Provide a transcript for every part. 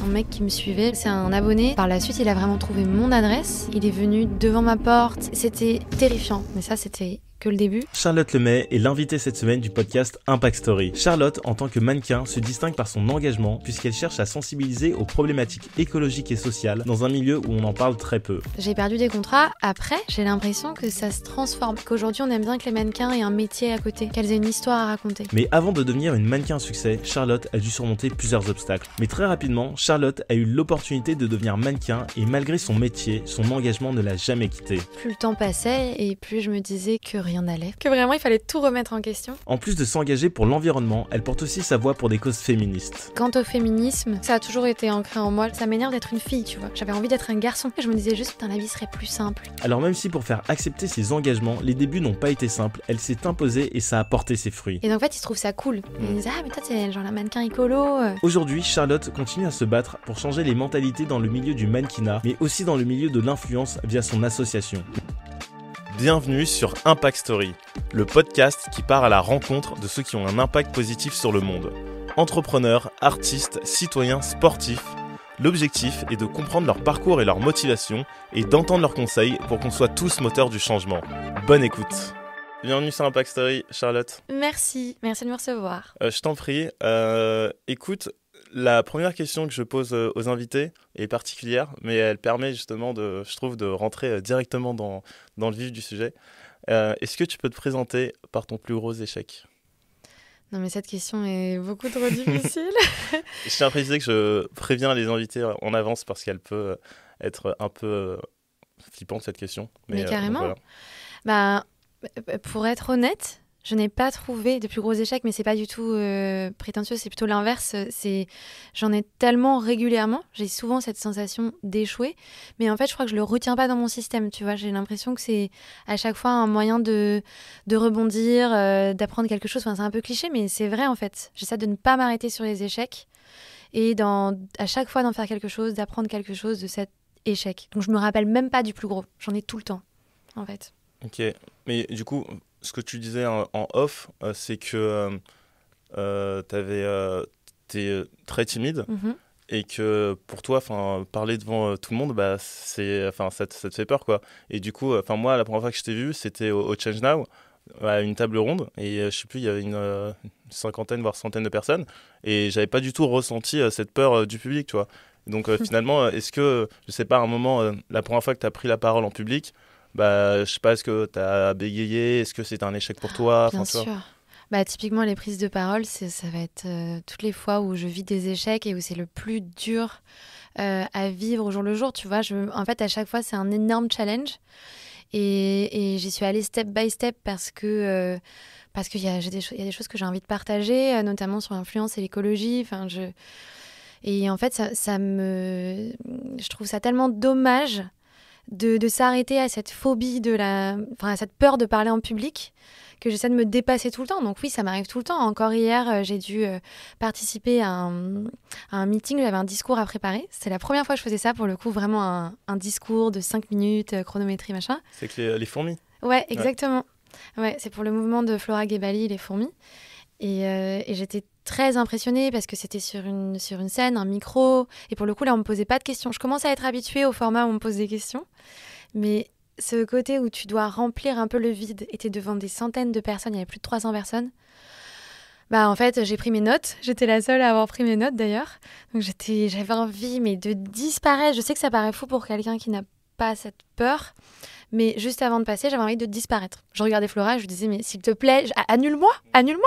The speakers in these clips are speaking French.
un mec qui me suivait, c'est un abonné. Par la suite, il a vraiment trouvé mon adresse. Il est venu devant ma porte. C'était terrifiant, mais ça, c'était que le début. Charlotte Lemay est l'invitée cette semaine du podcast Impact Story. Charlotte, en tant que mannequin, se distingue par son engagement puisqu'elle cherche à sensibiliser aux problématiques écologiques et sociales dans un milieu où on en parle très peu. J'ai perdu des contrats. Après, j'ai l'impression que ça se transforme, qu'aujourd'hui on aime bien que les mannequins aient un métier à côté, qu'elles aient une histoire à raconter. Mais avant de devenir une mannequin à succès, Charlotte a dû surmonter plusieurs obstacles. Mais très rapidement, Charlotte a eu l'opportunité de devenir mannequin et malgré son métier, son engagement ne l'a jamais quitté. Plus le temps passait et plus je me disais que rien n'allait, que vraiment il fallait tout remettre en question. En plus de s'engager pour l'environnement, elle porte aussi sa voix pour des causes féministes. Quant au féminisme, ça a toujours été ancré en moi. Ça m'énerve d'être une fille, tu vois. J'avais envie d'être un garçon. Je me disais juste, putain, la vie serait plus simple. Alors même si pour faire accepter ses engagements, les débuts n'ont pas été simples, elle s'est imposée et ça a porté ses fruits. Et donc en fait, ils trouvent ça cool. Ils disent, ah mais toi t'es genre la mannequin écolo. Aujourd'hui, Charlotte continue à se battre pour changer les mentalités dans le milieu du mannequinat, mais aussi dans le milieu de l'influence via son association. Bienvenue sur Impact Story, le podcast qui part à la rencontre de ceux qui ont un impact positif sur le monde. Entrepreneurs, artistes, citoyens, sportifs, l'objectif est de comprendre leur parcours et leur motivation et d'entendre leurs conseils pour qu'on soit tous moteurs du changement. Bonne écoute. Bienvenue sur Impact Story, Charlotte. Merci de me recevoir. Je t'en prie. Écoute, la première question que je pose aux invités est particulière, mais elle permet justement, je trouve, de rentrer directement dans le vif du sujet. Est-ce que tu peux te présenter par ton plus gros échec ? Non mais cette question est beaucoup trop difficile. Je tiens à préciser que je préviens les invités en avance parce qu'elle peut être un peu flippante cette question. Mais carrément. Voilà. Bah, pour être honnête, je n'ai pas trouvé de plus gros échecs, mais c'est pas du tout prétentieux, c'est plutôt l'inverse. J'en ai tellement régulièrement, j'ai souvent cette sensation d'échouer, mais en fait, je crois que je le retiens pas dans mon système, tu vois. J'ai l'impression que c'est à chaque fois un moyen de rebondir, d'apprendre quelque chose. Enfin, c'est un peu cliché, mais c'est vrai en fait. J'essaie de ne pas m'arrêter sur les échecs et à chaque fois d'en faire quelque chose, d'apprendre quelque chose de cet échec. Donc, je me rappelle même pas du plus gros. J'en ai tout le temps, en fait. Ok, mais du coup, ce que tu disais en off, c'est que t'es très timide et que pour toi, parler devant tout le monde, bah, ça te fait peur, quoi. Et du coup, moi, la première fois que je t'ai vu, c'était au Change Now, à une table ronde, et je sais plus, il y avait une cinquantaine, voire centaine de personnes, et j'avais pas du tout ressenti cette peur du public, tu vois. Donc finalement, est-ce que, je sais pas, à un moment, la première fois que tu as pris la parole en public, bah, je sais pas, est-ce que tu as bégayé, est-ce que c'était un échec pour toi ? Bien sûr. Bah, typiquement, les prises de parole, ça va être toutes les fois où je vis des échecs et où c'est le plus dur à vivre au jour le jour. Tu vois, en fait, à chaque fois, c'est un énorme challenge. Et j'y suis allée step by step parce qu'il y a des choses que j'ai envie de partager, notamment sur l'influence et l'écologie. Et en fait, je trouve ça tellement dommage de s'arrêter à cette phobie à cette peur de parler en public, que j'essaie de me dépasser tout le temps. Donc oui, ça m'arrive tout le temps. Encore hier, j'ai dû participer à un meeting, j'avais un discours à préparer. C'est la première fois que je faisais ça, pour le coup, vraiment un discours de 5 minutes, chronométrie, machin. C'est que les fourmis. Ouais, exactement. Ouais, c'est pour le mouvement de Flora Gebali, les fourmis. Et j'étais très impressionnée parce que c'était sur une scène, un micro. Et pour le coup, là, on me posait pas de questions. Je commence à être habituée au format où on me pose des questions. Mais ce côté où tu dois remplir un peu le vide et t'es devant des centaines de personnes, il y avait plus de 300 personnes. Bah, en fait, j'ai pris mes notes. J'étais la seule à avoir pris mes notes, d'ailleurs. Donc, j'avais envie, mais de disparaître. Je sais que ça paraît fou pour quelqu'un qui n'a pas cette peur. Mais juste avant de passer, j'avais envie de disparaître. Je regardais Flora et je lui disais, mais s'il te plaît, annule-moi,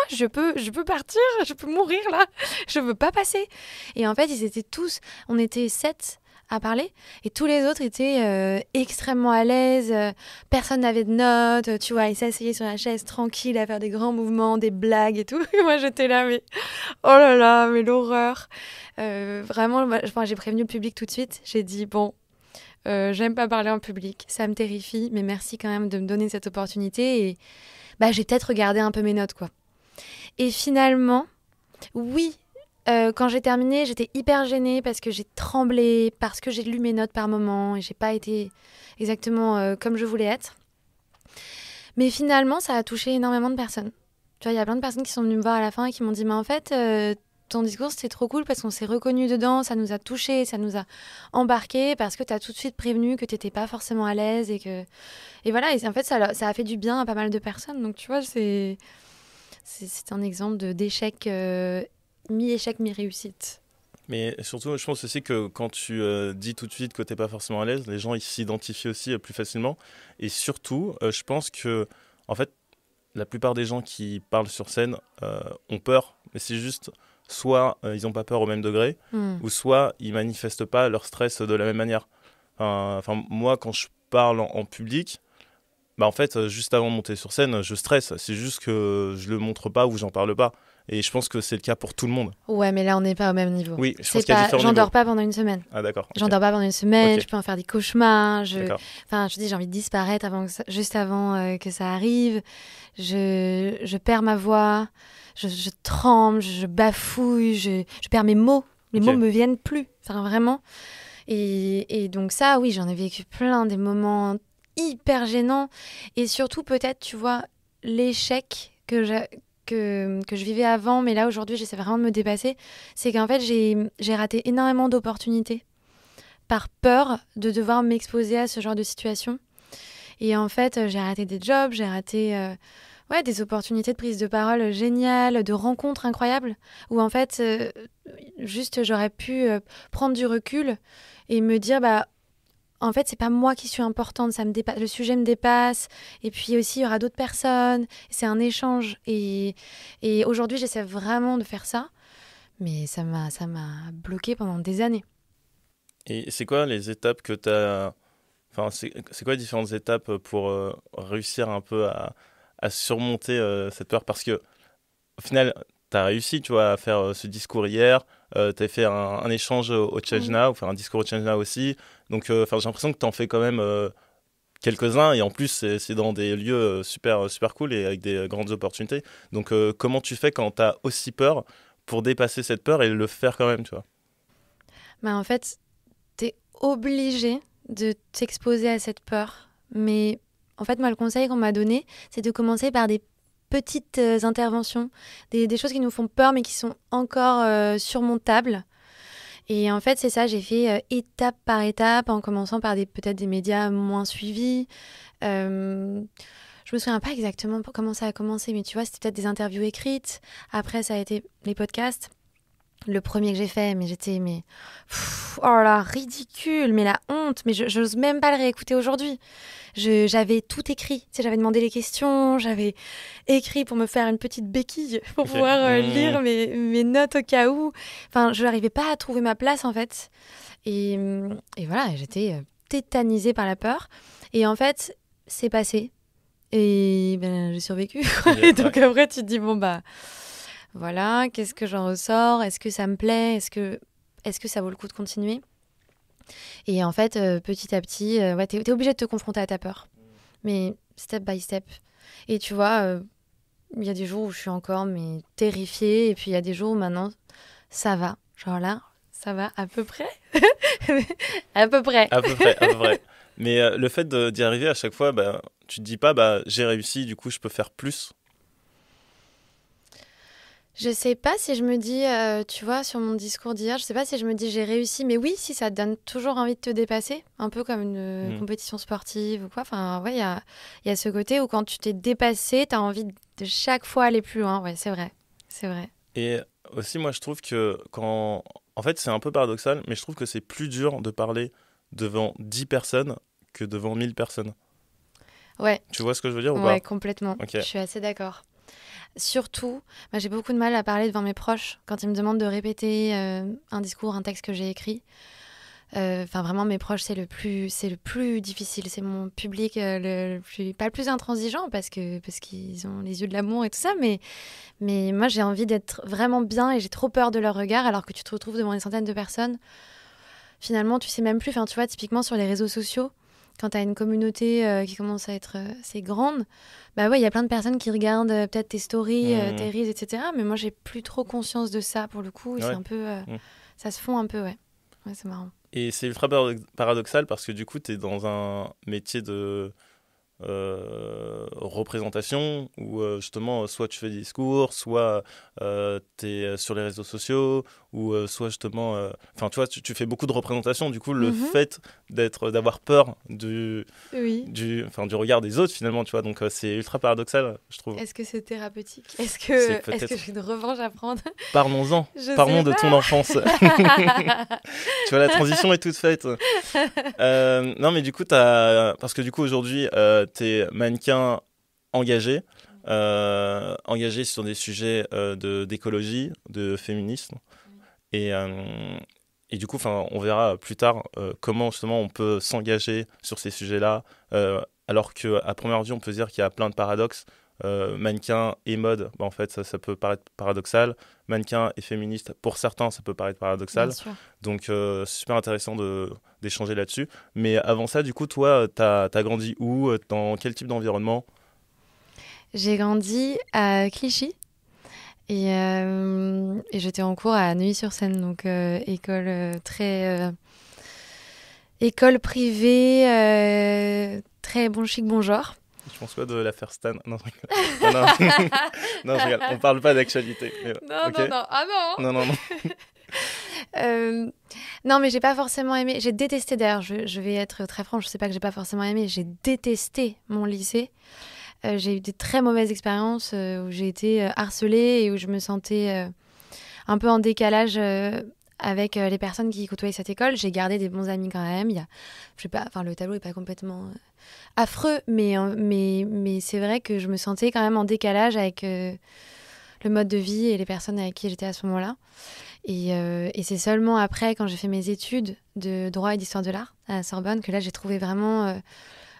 je peux partir, je peux mourir là, je veux pas passer. Et en fait, ils étaient tous, on était 7 à parler et tous les autres étaient extrêmement à l'aise, personne n'avait de notes, tu vois, ils s'asseyaient sur la chaise tranquille à faire des grands mouvements, des blagues et tout. Et moi, j'étais là, mais oh là là, mais l'horreur. Vraiment, j'ai prévenu le public tout de suite, j'ai dit, bon, j'aime pas parler en public, ça me terrifie, mais merci quand même de me donner cette opportunité. Et j'ai peut-être regardé un peu mes notes, quoi. Et finalement, oui, quand j'ai terminé, j'étais hyper gênée parce que j'ai tremblé, parce que j'ai lu mes notes par moment et j'ai pas été exactement comme je voulais être. Mais finalement, ça a touché énormément de personnes. Tu vois, il y a plein de personnes qui sont venues me voir à la fin et qui m'ont dit, mais en fait, ton discours, c'était trop cool parce qu'on s'est reconnus dedans, ça nous a touchés, ça nous a embarqués parce que tu as tout de suite prévenu que tu n'étais pas forcément à l'aise et voilà, et en fait, ça a fait du bien à pas mal de personnes. Donc, tu vois, c'est un exemple d'échec, mi-échec, mi-réussite. Mais surtout, je pense aussi que quand tu dis tout de suite que tu n'es pas forcément à l'aise, les gens ils s'identifient aussi plus facilement. Et surtout, je pense que, en fait, la plupart des gens qui parlent sur scène ont peur, mais c'est juste soit ils n'ont pas peur au même degré, ou soit ils manifestent pas leur stress de la même manière. Enfin, moi, quand je parle en public, bah en fait, juste avant de monter sur scène, je stresse. C'est juste que je le montre pas ou j'en parle pas. Et je pense que c'est le cas pour tout le monde. Ouais, mais là, on n'est pas au même niveau. Oui, je pense qu'il y a différents J'en niveaux. dors pas pendant une semaine. Ah d'accord. Okay. J'en dors pas pendant une semaine, Okay. je peux en faire des cauchemars. D'accord. Je dis, j'ai envie de disparaître juste avant que ça arrive. Je perds ma voix, je tremble, je bafouille, je perds mes mots. Les mots me viennent plus, enfin vraiment. Et donc ça, oui, j'en ai vécu plein, des moments hyper gênants. Et surtout, peut-être, tu vois, l'échec que je vivais avant, mais là, aujourd'hui, j'essaie vraiment de me dépasser, c'est qu'en fait, j'ai raté énormément d'opportunités par peur de devoir m'exposer à ce genre de situation. Et en fait, j'ai raté des jobs, j'ai raté des opportunités de prise de parole géniales, de rencontres incroyables, où en fait, juste, j'aurais pu prendre du recul et me dire, en fait, c'est pas moi qui suis importante, ça me dépasse, le sujet me dépasse, et puis aussi, il y aura d'autres personnes, c'est un échange. Et aujourd'hui, j'essaie vraiment de faire ça, mais ça m'a bloqué pendant des années. Et c'est quoi les étapes que tu as... Enfin, c'est quoi les différentes étapes pour réussir un peu à surmonter cette peur? Parce que au final, tu as réussi, tu vois, à faire ce discours hier. Tu as fait un échange au Change Now, faire un discours au Change Now aussi. Donc, j'ai l'impression que tu en fais quand même quelques-uns. Et en plus, c'est dans des lieux super, super cool et avec des grandes opportunités. Donc, comment tu fais quand tu as aussi peur pour dépasser cette peur et le faire quand même, tu vois? En fait, tu es obligé de t'exposer à cette peur. Mais en fait, moi, le conseil qu'on m'a donné, c'est de commencer par des petites interventions, des choses qui nous font peur mais qui sont encore surmontables. Et en fait, c'est ça, j'ai fait étape par étape, en commençant par peut-être des médias moins suivis. Je me souviens pas exactement comment ça a commencé, mais tu vois, c'était peut-être des interviews écrites. Après, ça a été les podcasts. Le premier que j'ai fait, mais j'étais, oh là, ridicule, mais la honte, mais je n'ose même pas le réécouter aujourd'hui. J'avais tout écrit, tu sais, j'avais demandé les questions, j'avais écrit pour me faire une petite béquille pour pouvoir lire mes notes au cas où. Enfin, je n'arrivais pas à trouver ma place, en fait. Et voilà, j'étais tétanisée par la peur. Et en fait, c'est passé. Et j'ai survécu. Et donc après, tu te dis, voilà, qu'est-ce que j'en ressors? Est-ce que ça me plaît? Est-ce que ça vaut le coup de continuer? Et en fait, petit à petit, t'es obligé de te confronter à ta peur. Mais step by step. Et tu vois, il y a des jours où je suis encore terrifiée. Et puis il y a des jours où maintenant, ça va. Genre là, ça va à peu près. À peu près. À peu près. Mais le fait d'y arriver à chaque fois, tu te dis pas, j'ai réussi, du coup, je peux faire plus. Je sais pas si je me dis, tu vois, sur mon discours d'hier, je sais pas si je me dis j'ai réussi, mais oui, si ça te donne toujours envie de te dépasser, un peu comme une compétition sportive ou quoi. Enfin, ouais, il y a ce côté où quand tu t'es dépassé, t'as envie de chaque fois aller plus loin. Ouais, c'est vrai. Et aussi, moi, je trouve que en fait, c'est un peu paradoxal, mais je trouve que c'est plus dur de parler devant 10 personnes que devant 1000 personnes. Ouais. Tu vois ce que je veux dire ou pas? Ouais, complètement. Okay. Je suis assez d'accord. Surtout, j'ai beaucoup de mal à parler devant mes proches quand ils me demandent de répéter un discours, un texte que j'ai écrit. Vraiment, mes proches, c'est le plus difficile. C'est mon public pas le plus intransigeant parce qu'ils ont les yeux de l'amour et tout ça. Mais moi, j'ai envie d'être vraiment bien et j'ai trop peur de leur regard alors que tu te retrouves devant des centaines de personnes. Finalement, tu sais même plus. Enfin, tu vois, typiquement sur les réseaux sociaux, quand tu as une communauté qui commence à être assez grande, il y a plein de personnes qui regardent peut-être tes stories, tes reels, etc. Mais moi, j'ai plus trop conscience de ça pour le coup. Et c'est un peu... ça se fond un peu, ouais. Ouais, c'est marrant. Et c'est ultra paradoxal parce que du coup, tu es dans un métier de représentation où justement soit tu fais des discours, soit tu es sur les réseaux sociaux, ou soit justement enfin tu vois tu fais beaucoup de représentations, du coup le fait d'avoir peur du regard des autres finalement, tu vois, donc c'est ultra paradoxal, je trouve. Est-ce que c'est thérapeutique? Est-ce que j'ai une revanche à prendre? Parlons-en, parlons de ton enfance. Tu vois, la transition est toute faite. Non mais du coup parce que du coup aujourd'hui t'es mannequin engagé sur des sujets d'écologie, de féminisme, et du coup, on verra plus tard comment justement on peut s'engager sur ces sujets-là, alors qu'à première vue, on peut dire qu'il y a plein de paradoxes. Mannequin et mode, en fait, ça peut paraître paradoxal. Mannequin et féministe, pour certains, ça peut paraître paradoxal. Donc, c'est super intéressant d'échanger là-dessus. Mais avant ça, du coup, toi, t'as grandi où? Dans quel type d'environnement? J'ai grandi à Clichy. Et j'étais en cours à Neuilly-sur-Seine, donc école privée, très bon chic, bon genre. Je pense quoi de l'affaire Stan? Non, je rigole. Non, je rigole. On parle pas d'actualité. Non, okay. Non. Ah non. Non. Non, mais j'ai pas forcément aimé. J'ai détesté, d'ailleurs, je vais être très franche, je sais pas que j'ai pas forcément aimé. J'ai détesté mon lycée. J'ai eu des très mauvaises expériences où j'ai été harcelée et où je me sentais un peu en décalage avec les personnes qui côtoyaient cette école. J'ai gardé des bons amis quand même. Je sais pas, enfin, le tableau est pas complètement affreux, mais c'est vrai que je me sentais quand même en décalage avec le mode de vie et les personnes avec qui j'étais à ce moment-là. Et c'est seulement après, quand j'ai fait mes études de droit et d'histoire de l'art à la Sorbonne, que là j'ai trouvé vraiment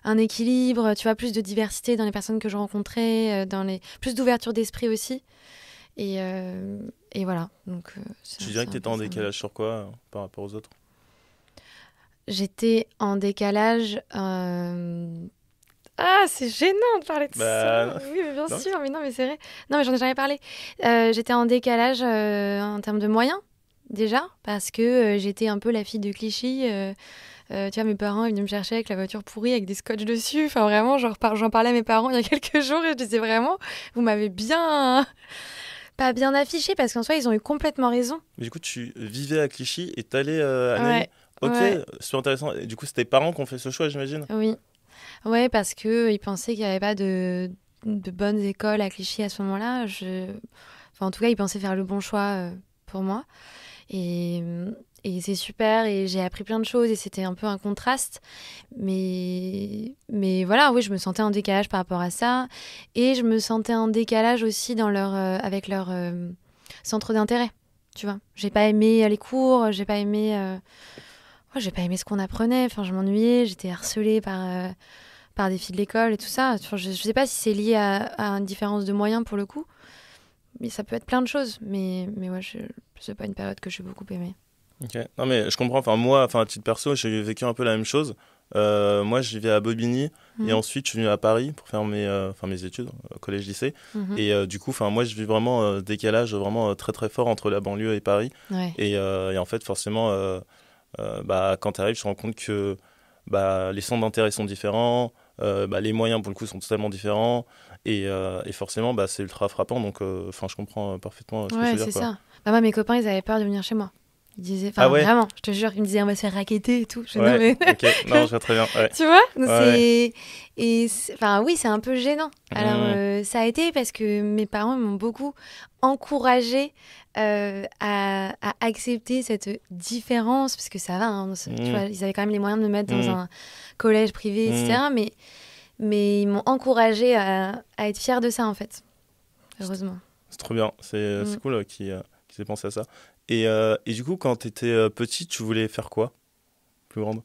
un équilibre, tu vois, plus de diversité dans les personnes que je rencontrais, plus d'ouverture d'esprit aussi. Et voilà. Donc, tu dirais que tu étais en décalage sur quoi par rapport aux autres? J'étais en décalage... Ah, c'est gênant de parler de ça. Oui, mais bien sûr, mais non, mais c'est vrai. Non, mais j'en ai jamais parlé. J'étais en décalage en termes de moyens, déjà, parce que j'étais un peu la fille de Clichy. Tu vois, mes parents, ils venaient me chercher avec la voiture pourrie, avec des scotch dessus. Enfin, vraiment, j'en parlais à mes parents il y a quelques jours et je disais vraiment, vous m'avez pas bien affiché, parce qu'en soi, ils ont eu complètement raison. Mais du coup, tu vivais à Clichy et t'allais à Neuilly? Ok, super intéressant. Et du coup, c'est tes parents qui ont fait ce choix, j'imagine? Oui. Ouais, parce qu'ils pensaient qu'il n'y avait pas de bonnes écoles à Clichy à ce moment-là. Enfin, en tout cas, ils pensaient faire le bon choix pour moi. Et c'est super, et j'ai appris plein de choses, et c'était un peu un contraste. Mais voilà, oui, je me sentais en décalage par rapport à ça. Et je me sentais en décalage aussi avec leur centre d'intérêt, tu vois. J'ai pas aimé les cours, j'ai pas aimé ce qu'on apprenait. Enfin, je m'ennuyais, j'étais harcelée par des filles de l'école et tout ça. Enfin, je sais pas si c'est lié à une différence de moyens pour le coup. Mais ça peut être plein de choses. Mais ouais, c'est pas une période que j'ai beaucoup aimée. Ok. Non, mais je comprends. Moi, à titre perso, j'ai vécu un peu la même chose. Moi, je vivais à Bobigny et ensuite je suis venu à Paris pour faire mes études, collège-lycée. Et du coup, moi, je vis vraiment décalage vraiment très très fort entre la banlieue et Paris. Ouais. Et en fait, forcément, quand tu arrives, tu te rends compte que les centres d'intérêt sont différents, les moyens pour le coup sont totalement différents. Et forcément, c'est ultra frappant. Donc, je comprends parfaitement ce que tu veux dire. Ouais, c'est ça. Moi, mes copains, ils avaient peur de venir chez moi. Ils disaient, vraiment, je te jure, ils me disaient, on va se faire racketter et tout. Ok, non, je vois très bien. Ouais. Tu vois, oui, c'est un peu gênant. Alors, ça a été parce que mes parents m'ont beaucoup encouragée à accepter cette différence, parce que ça va, hein, tu vois, ils avaient quand même les moyens de me mettre dans un collège privé, etc. Mais ils m'ont encouragée à être fière de ça, en fait. Heureusement. C'est trop bien, c'est cool qu'ils aient pensé à ça. Et du coup, quand tu étais petite, tu voulais faire quoi, plus grande?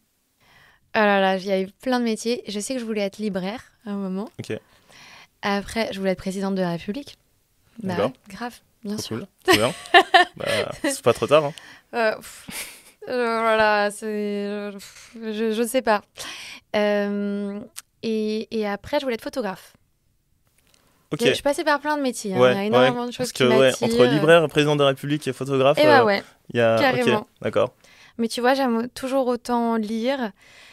Oh là là, il y a eu plein de métiers. Je sais que je voulais être libraire à un moment. Ok. Après, je voulais être présidente de la République. D'accord. Ouais, grave, bien sûr. Cool, trop bien. C'est pas trop tard. Hein. Voilà, je sais pas. Et après, je voulais être photographe. Okay. Je suis passée par plein de métiers. Il y a énormément de choses qui m'attirent. Entre libraire, président de la République et photographe, carrément. Okay, d'accord. Mais tu vois, j'aime toujours autant lire.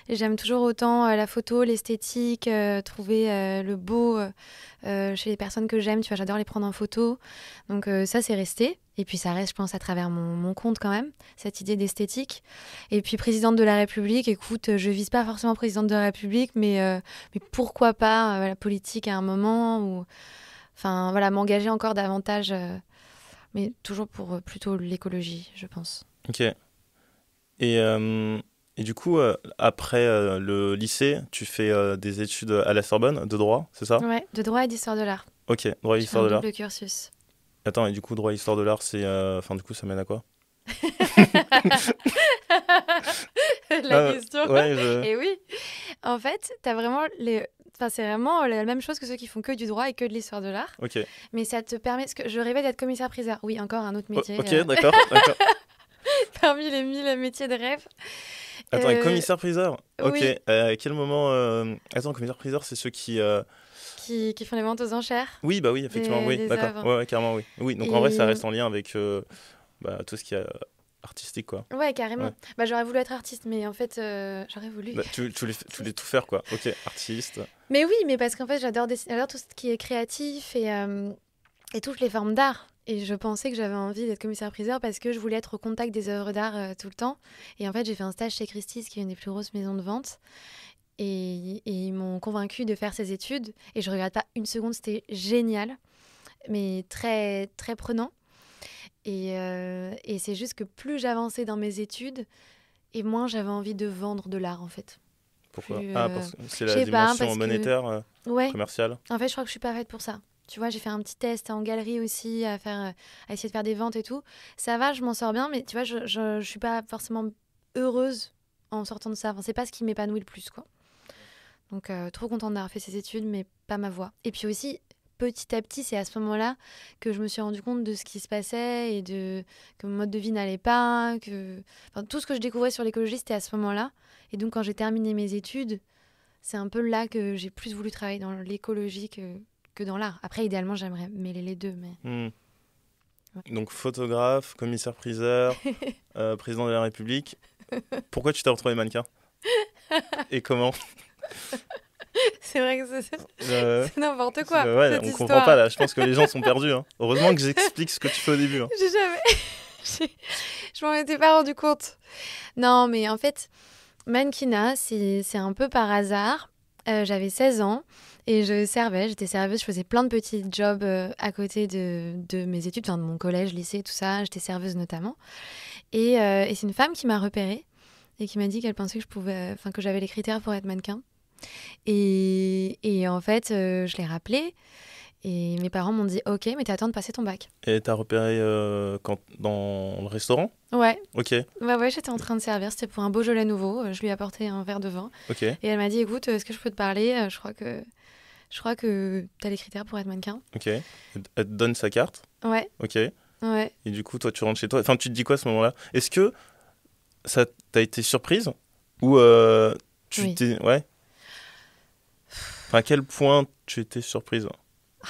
Et j'aime toujours autant la photo, l'esthétique, trouver le beau chez les personnes que j'aime. Tu vois, j'adore les prendre en photo. Donc ça, c'est resté. Et puis ça reste, je pense, à travers mon compte quand même, cette idée d'esthétique. Et puis présidente de la République, écoute, je vise pas forcément présidente de la République, mais pourquoi pas la politique à un moment ou, enfin voilà, m'engager encore davantage, mais toujours pour plutôt l'écologie, je pense. Ok. Et du coup, après le lycée, tu fais des études à la Sorbonne de droit, c'est ça? Ouais, de droit et d'histoire de l'art. Ok, droit et Je fais histoire un de l'art. double cursus. Attends, et du coup, droit et histoire de l'art, c'est. Enfin, du coup, ça mène à quoi? La question. Ouais, Et oui, en fait, t'as vraiment les... Enfin, c'est vraiment la même chose que ceux qui font que du droit et que de l'histoire de l'art. Ok. Mais ça te permet... Parce que je rêvais d'être commissaire-priseur. Oui, encore un autre métier. Ok, d'accord, d'accord. Parmi les 1000 métiers de rêve. Attends, et commissaire-priseur? Ok. Oui. À quel moment. Attends, commissaire-priseur, c'est ceux qui. Qui font les ventes aux enchères. Oui, bah oui, effectivement, oui, des d'accord. œuvres. Ouais, ouais, carrément, oui. Oui, donc en vrai, ça reste en lien avec tout ce qui est artistique, quoi. Ouais, carrément. Ouais. Bah, j'aurais voulu être artiste, mais en fait, j'aurais voulu. Bah, tu voulais tout faire, quoi. Ok, artiste. Mais oui, mais parce qu'en fait, j'adore tout ce qui est créatif et toutes les formes d'art. Et je pensais que j'avais envie d'être commissaire-priseur parce que je voulais être au contact des œuvres d'art tout le temps. Et en fait, j'ai fait un stage chez Christie's, qui est une des plus grosses maisons de vente. Et ils m'ont convaincue de faire ces études. Et je ne regrette pas une seconde, c'était génial, mais très, très prenant. Et c'est juste que plus j'avançais dans mes études, et moins j'avais envie de vendre de l'art, en fait. Pourquoi? Plus, Parce que c'est je la sais pas, dimension parce que... monétaire, Ouais, commerciale. en fait, je crois que je suis pas faite pour ça. Tu vois, j'ai fait un petit test en galerie aussi, à essayer de faire des ventes et tout. Ça va, je m'en sors bien, mais tu vois, je suis pas forcément heureuse en sortant de ça. Enfin, c'est pas ce qui m'épanouit le plus, quoi. Donc, trop contente d'avoir fait ces études, mais pas ma voie. Et puis aussi, petit à petit, c'est à ce moment-là que je me suis rendu compte de ce qui se passait et que mon mode de vie n'allait pas. Enfin, tout ce que je découvrais sur l'écologie, c'était à ce moment-là. Et donc, quand j'ai terminé mes études, c'est un peu là que j'ai plus voulu travailler dans l'écologie que dans l'art. Après, idéalement, j'aimerais mêler les deux. Mais... Ouais. Donc, photographe, commissaire-priseur, président de la République. Pourquoi tu t'es retrouvé mannequin? Et comment? C'est vrai que c'est n'importe quoi. Ouais, cette on histoire. comprend pas là. Je pense que les gens sont perdus. Hein. Heureusement que j'explique ce que tu fais au début. Hein. J'ai jamais. Je m'en étais pas rendu compte. Non, mais en fait, mannequinat, c'est un peu par hasard. J'avais 16 ans et j'étais serveuse, je faisais plein de petits jobs à côté de mes études, enfin de mon collège, lycée, tout ça. J'étais serveuse notamment. Et c'est une femme qui m'a repérée et qui m'a dit qu'elle pensait que j'avais les critères pour être mannequin. Et en fait, je l'ai rappelé et mes parents m'ont dit « Ok, mais t'as attends de passer ton bac. » Et t'as repéré dans le restaurant? Ouais. Ok. Ouais, j'étais en train de servir. C'était pour un Beaujolais nouveau. Je lui ai apporté un verre de vin. Ok. Et elle m'a dit « Écoute, est-ce que je peux te parler ? Je crois que t'as les critères pour être mannequin. » Ok. Elle te donne sa carte? Ouais. Ok. Ouais. Et du coup, toi, tu rentres chez toi. Enfin, tu te dis quoi à ce moment-là? Est-ce que ça t'a été surprise? Ou Oui. t'es... Ouais. Enfin, à quel point tu étais surprise?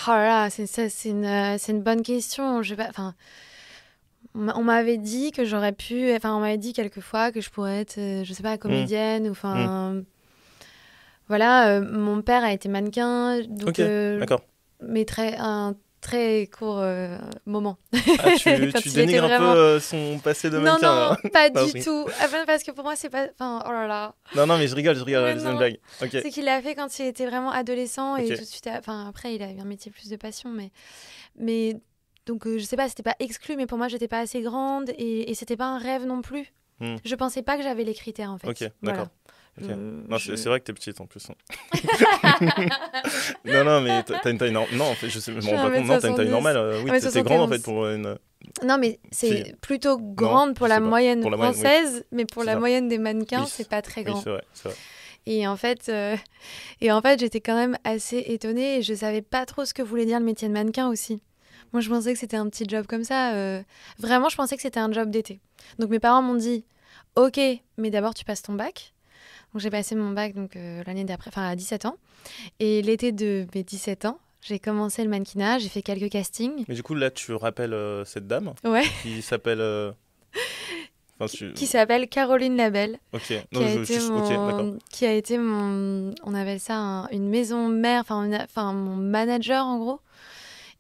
Oh là là, c'est une bonne question. On m'avait dit que j'aurais pu... Enfin, on m'avait dit quelquefois que je pourrais être, je sais pas, comédienne ou enfin... Voilà, mon père a été mannequin, donc... Ok, d'accord. Mais un très court moment. Ah, tu dénigres un peu son passé de mannequin, Non, là. pas du tout. Enfin, parce que pour moi, c'est pas... Enfin, oh là là. Non, mais je rigole, Ouais, c'est non. une blague. Ok. C'est qu'il l'a fait quand il était vraiment adolescent et Ok. tout de suite... Enfin, après, il a eu un métier plus de passion, mais donc, je sais pas, c'était pas exclu, mais pour moi, j'étais pas assez grande et c'était pas un rêve non plus. Je pensais pas que j'avais les critères, en fait. Ok, voilà. d'accord. Okay. Non, c'est vrai que t'es petite en plus. non, mais t'as une taille normale. Non, en fait, je me rends pas compte. Non, t'as une taille normale. Oui, t'es grande en fait pour une. Non, mais c'est fille. plutôt grande pour la moyenne française, oui. mais pour la moyenne des mannequins, c'est pas très grand. Oui, c'est vrai. Et en fait, j'étais quand même assez étonnée et je savais pas trop ce que voulait dire le métier de mannequin aussi. Moi, je pensais que c'était un petit job comme ça. Vraiment, je pensais que c'était un job d'été. Donc, mes parents m'ont dit « Ok, mais d'abord, tu passes ton bac. » Donc, j'ai passé mon bac l'année d'après, enfin à 17 ans. Et l'été de mes 17 ans, j'ai commencé le mannequinat, j'ai fait quelques castings. Mais du coup, là, tu rappelles cette dame Ouais. qui s'appelle... qui s'appelle Caroline Labelle. Ok. D'accord. Qui a été mon, on appelle ça une maison mère, enfin mon manager en gros.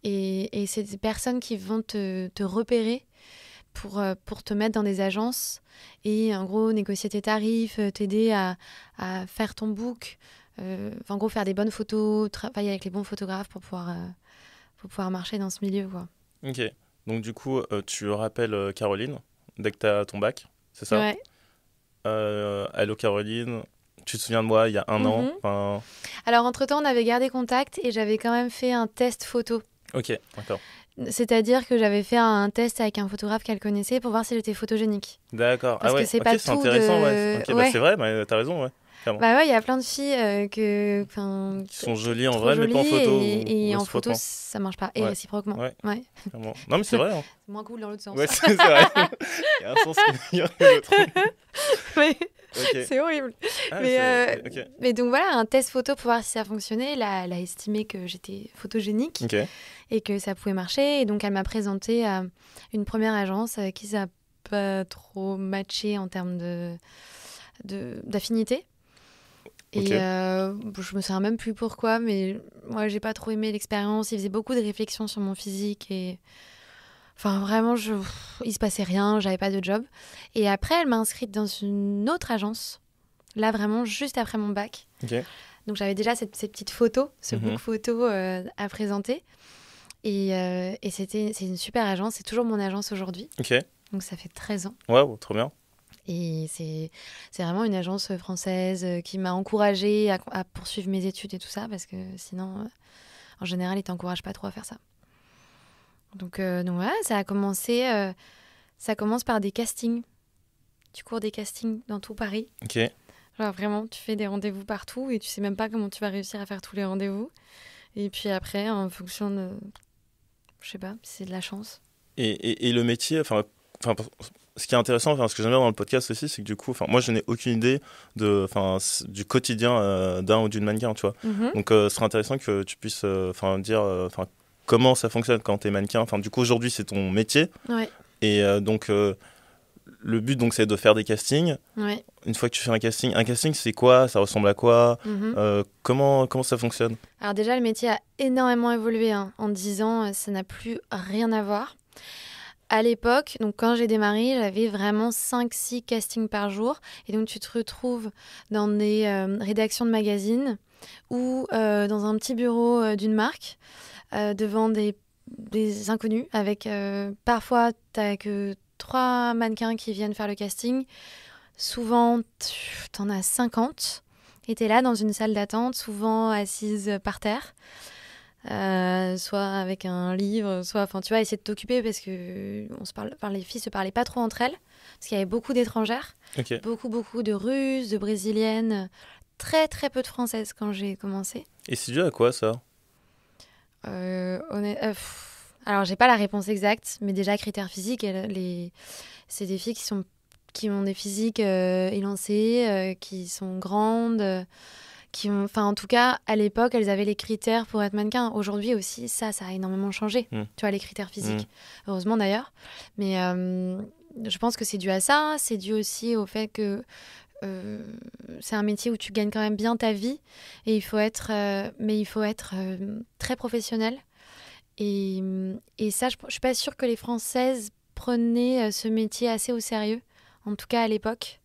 Et c'est des personnes qui vont te repérer pour te mettre dans des agences et en gros négocier tes tarifs, t'aider à faire ton book, en gros faire des bonnes photos, travailler avec les bons photographes pour pouvoir marcher dans ce milieu, quoi. Ok, donc du coup tu rappelles Caroline dès que tu as ton bac, c'est ça? Ouais. Allô Caroline, tu te souviens de moi il y a un an? Alors entre-temps on avait gardé contact et j'avais quand même fait un test photo. Ok, d'accord. C'est-à-dire que j'avais fait un test avec un photographe qu'elle connaissait pour voir si j'étais photogénique. D'accord. Parce que c'est pas c'est tout intéressant, de... ouais. Ok, ouais. Bah, c'est vrai, mais t'as raison, ouais. Clairement. Bah ouais, il y a plein de filles qui sont jolies en vrai, mais jolies pas en photo. Et en photo, ça marche pas. Et réciproquement. Ouais. Clairement. Non, mais c'est vrai. Hein. C'est moins cool dans l'autre sens. Ouais, c'est vrai. Il y a un sens qui est meilleur que l'autre. Ouais. Okay. C'est horrible. Mais donc voilà, un test photo pour voir si ça fonctionnait. Elle a estimé que j'étais photogénique et que ça pouvait marcher. Et donc elle m'a présenté à une première agence avec qui ça n'a pas trop matché en termes d'affinité. Et je me souviens même plus pourquoi, mais moi j'ai pas trop aimé l'expérience. Il faisait beaucoup de réflexions sur mon physique et enfin vraiment il se passait rien, j'avais pas de job. Et après elle m'a inscrite dans une autre agence, là vraiment juste après mon bac. Donc j'avais déjà ces petites photos, ce book photo à présenter. Et c'est une super agence, c'est toujours mon agence aujourd'hui. Donc ça fait 13 ans. Waouh, trop bien. Et c'est vraiment une agence française qui m'a encouragée à poursuivre mes études et tout ça, parce que sinon, en général, ils ne t'encouragent pas trop à faire ça. Donc voilà, ça commence par des castings. Tu cours des castings dans tout Paris. Genre vraiment, tu fais des rendez-vous partout et tu sais même pas comment tu vas réussir à faire tous les rendez-vous. Et puis après, en fonction de... Je sais pas, c'est de la chance. Et le métier, ce qui est intéressant, ce que j'aime bien dans le podcast aussi, c'est que du coup, moi, je n'ai aucune idée du quotidien d'un ou d'une mannequin, tu vois. Donc, ce serait intéressant que tu puisses dire comment ça fonctionne quand tu es mannequin. Du coup, aujourd'hui, c'est ton métier. Ouais. Et donc, le but, donc, c'est de faire des castings. Ouais. Une fois que tu fais un casting, c'est quoi? Ça ressemble à quoi? Comment ça fonctionne? Alors déjà, le métier a énormément évolué. En 10 ans, ça n'a plus rien à voir. À l'époque, donc quand j'ai démarré, j'avais vraiment 5-6 castings par jour. Et donc, tu te retrouves dans des rédactions de magazines ou dans un petit bureau d'une marque devant des inconnus avec parfois, tu n'as que 3 mannequins qui viennent faire le casting. Souvent, tu en as 50 et tu es là dans une salle d'attente, souvent assise par terre. Soit avec un livre, soit, tu vas essayer de t'occuper parce que les filles se parlaient pas trop entre elles parce qu'il y avait beaucoup d'étrangères, beaucoup de Russes, de Brésiliennes, très très peu de Françaises quand j'ai commencé. Et c'est dû à quoi ça? Alors j'ai pas la réponse exacte, mais déjà critères physiques, c'est des filles qui ont des physiques élancés, qui sont grandes. En tout cas, à l'époque, elles avaient les critères pour être mannequin. Aujourd'hui aussi, ça a énormément changé. Tu vois, les critères physiques. Heureusement d'ailleurs. Mais je pense que c'est dû à ça. C'est dû aussi au fait que c'est un métier où tu gagnes quand même bien ta vie. Et il faut être très professionnel. Et ça, je suis pas sûre que les Françaises prenaient ce métier assez au sérieux. En tout cas, à l'époque.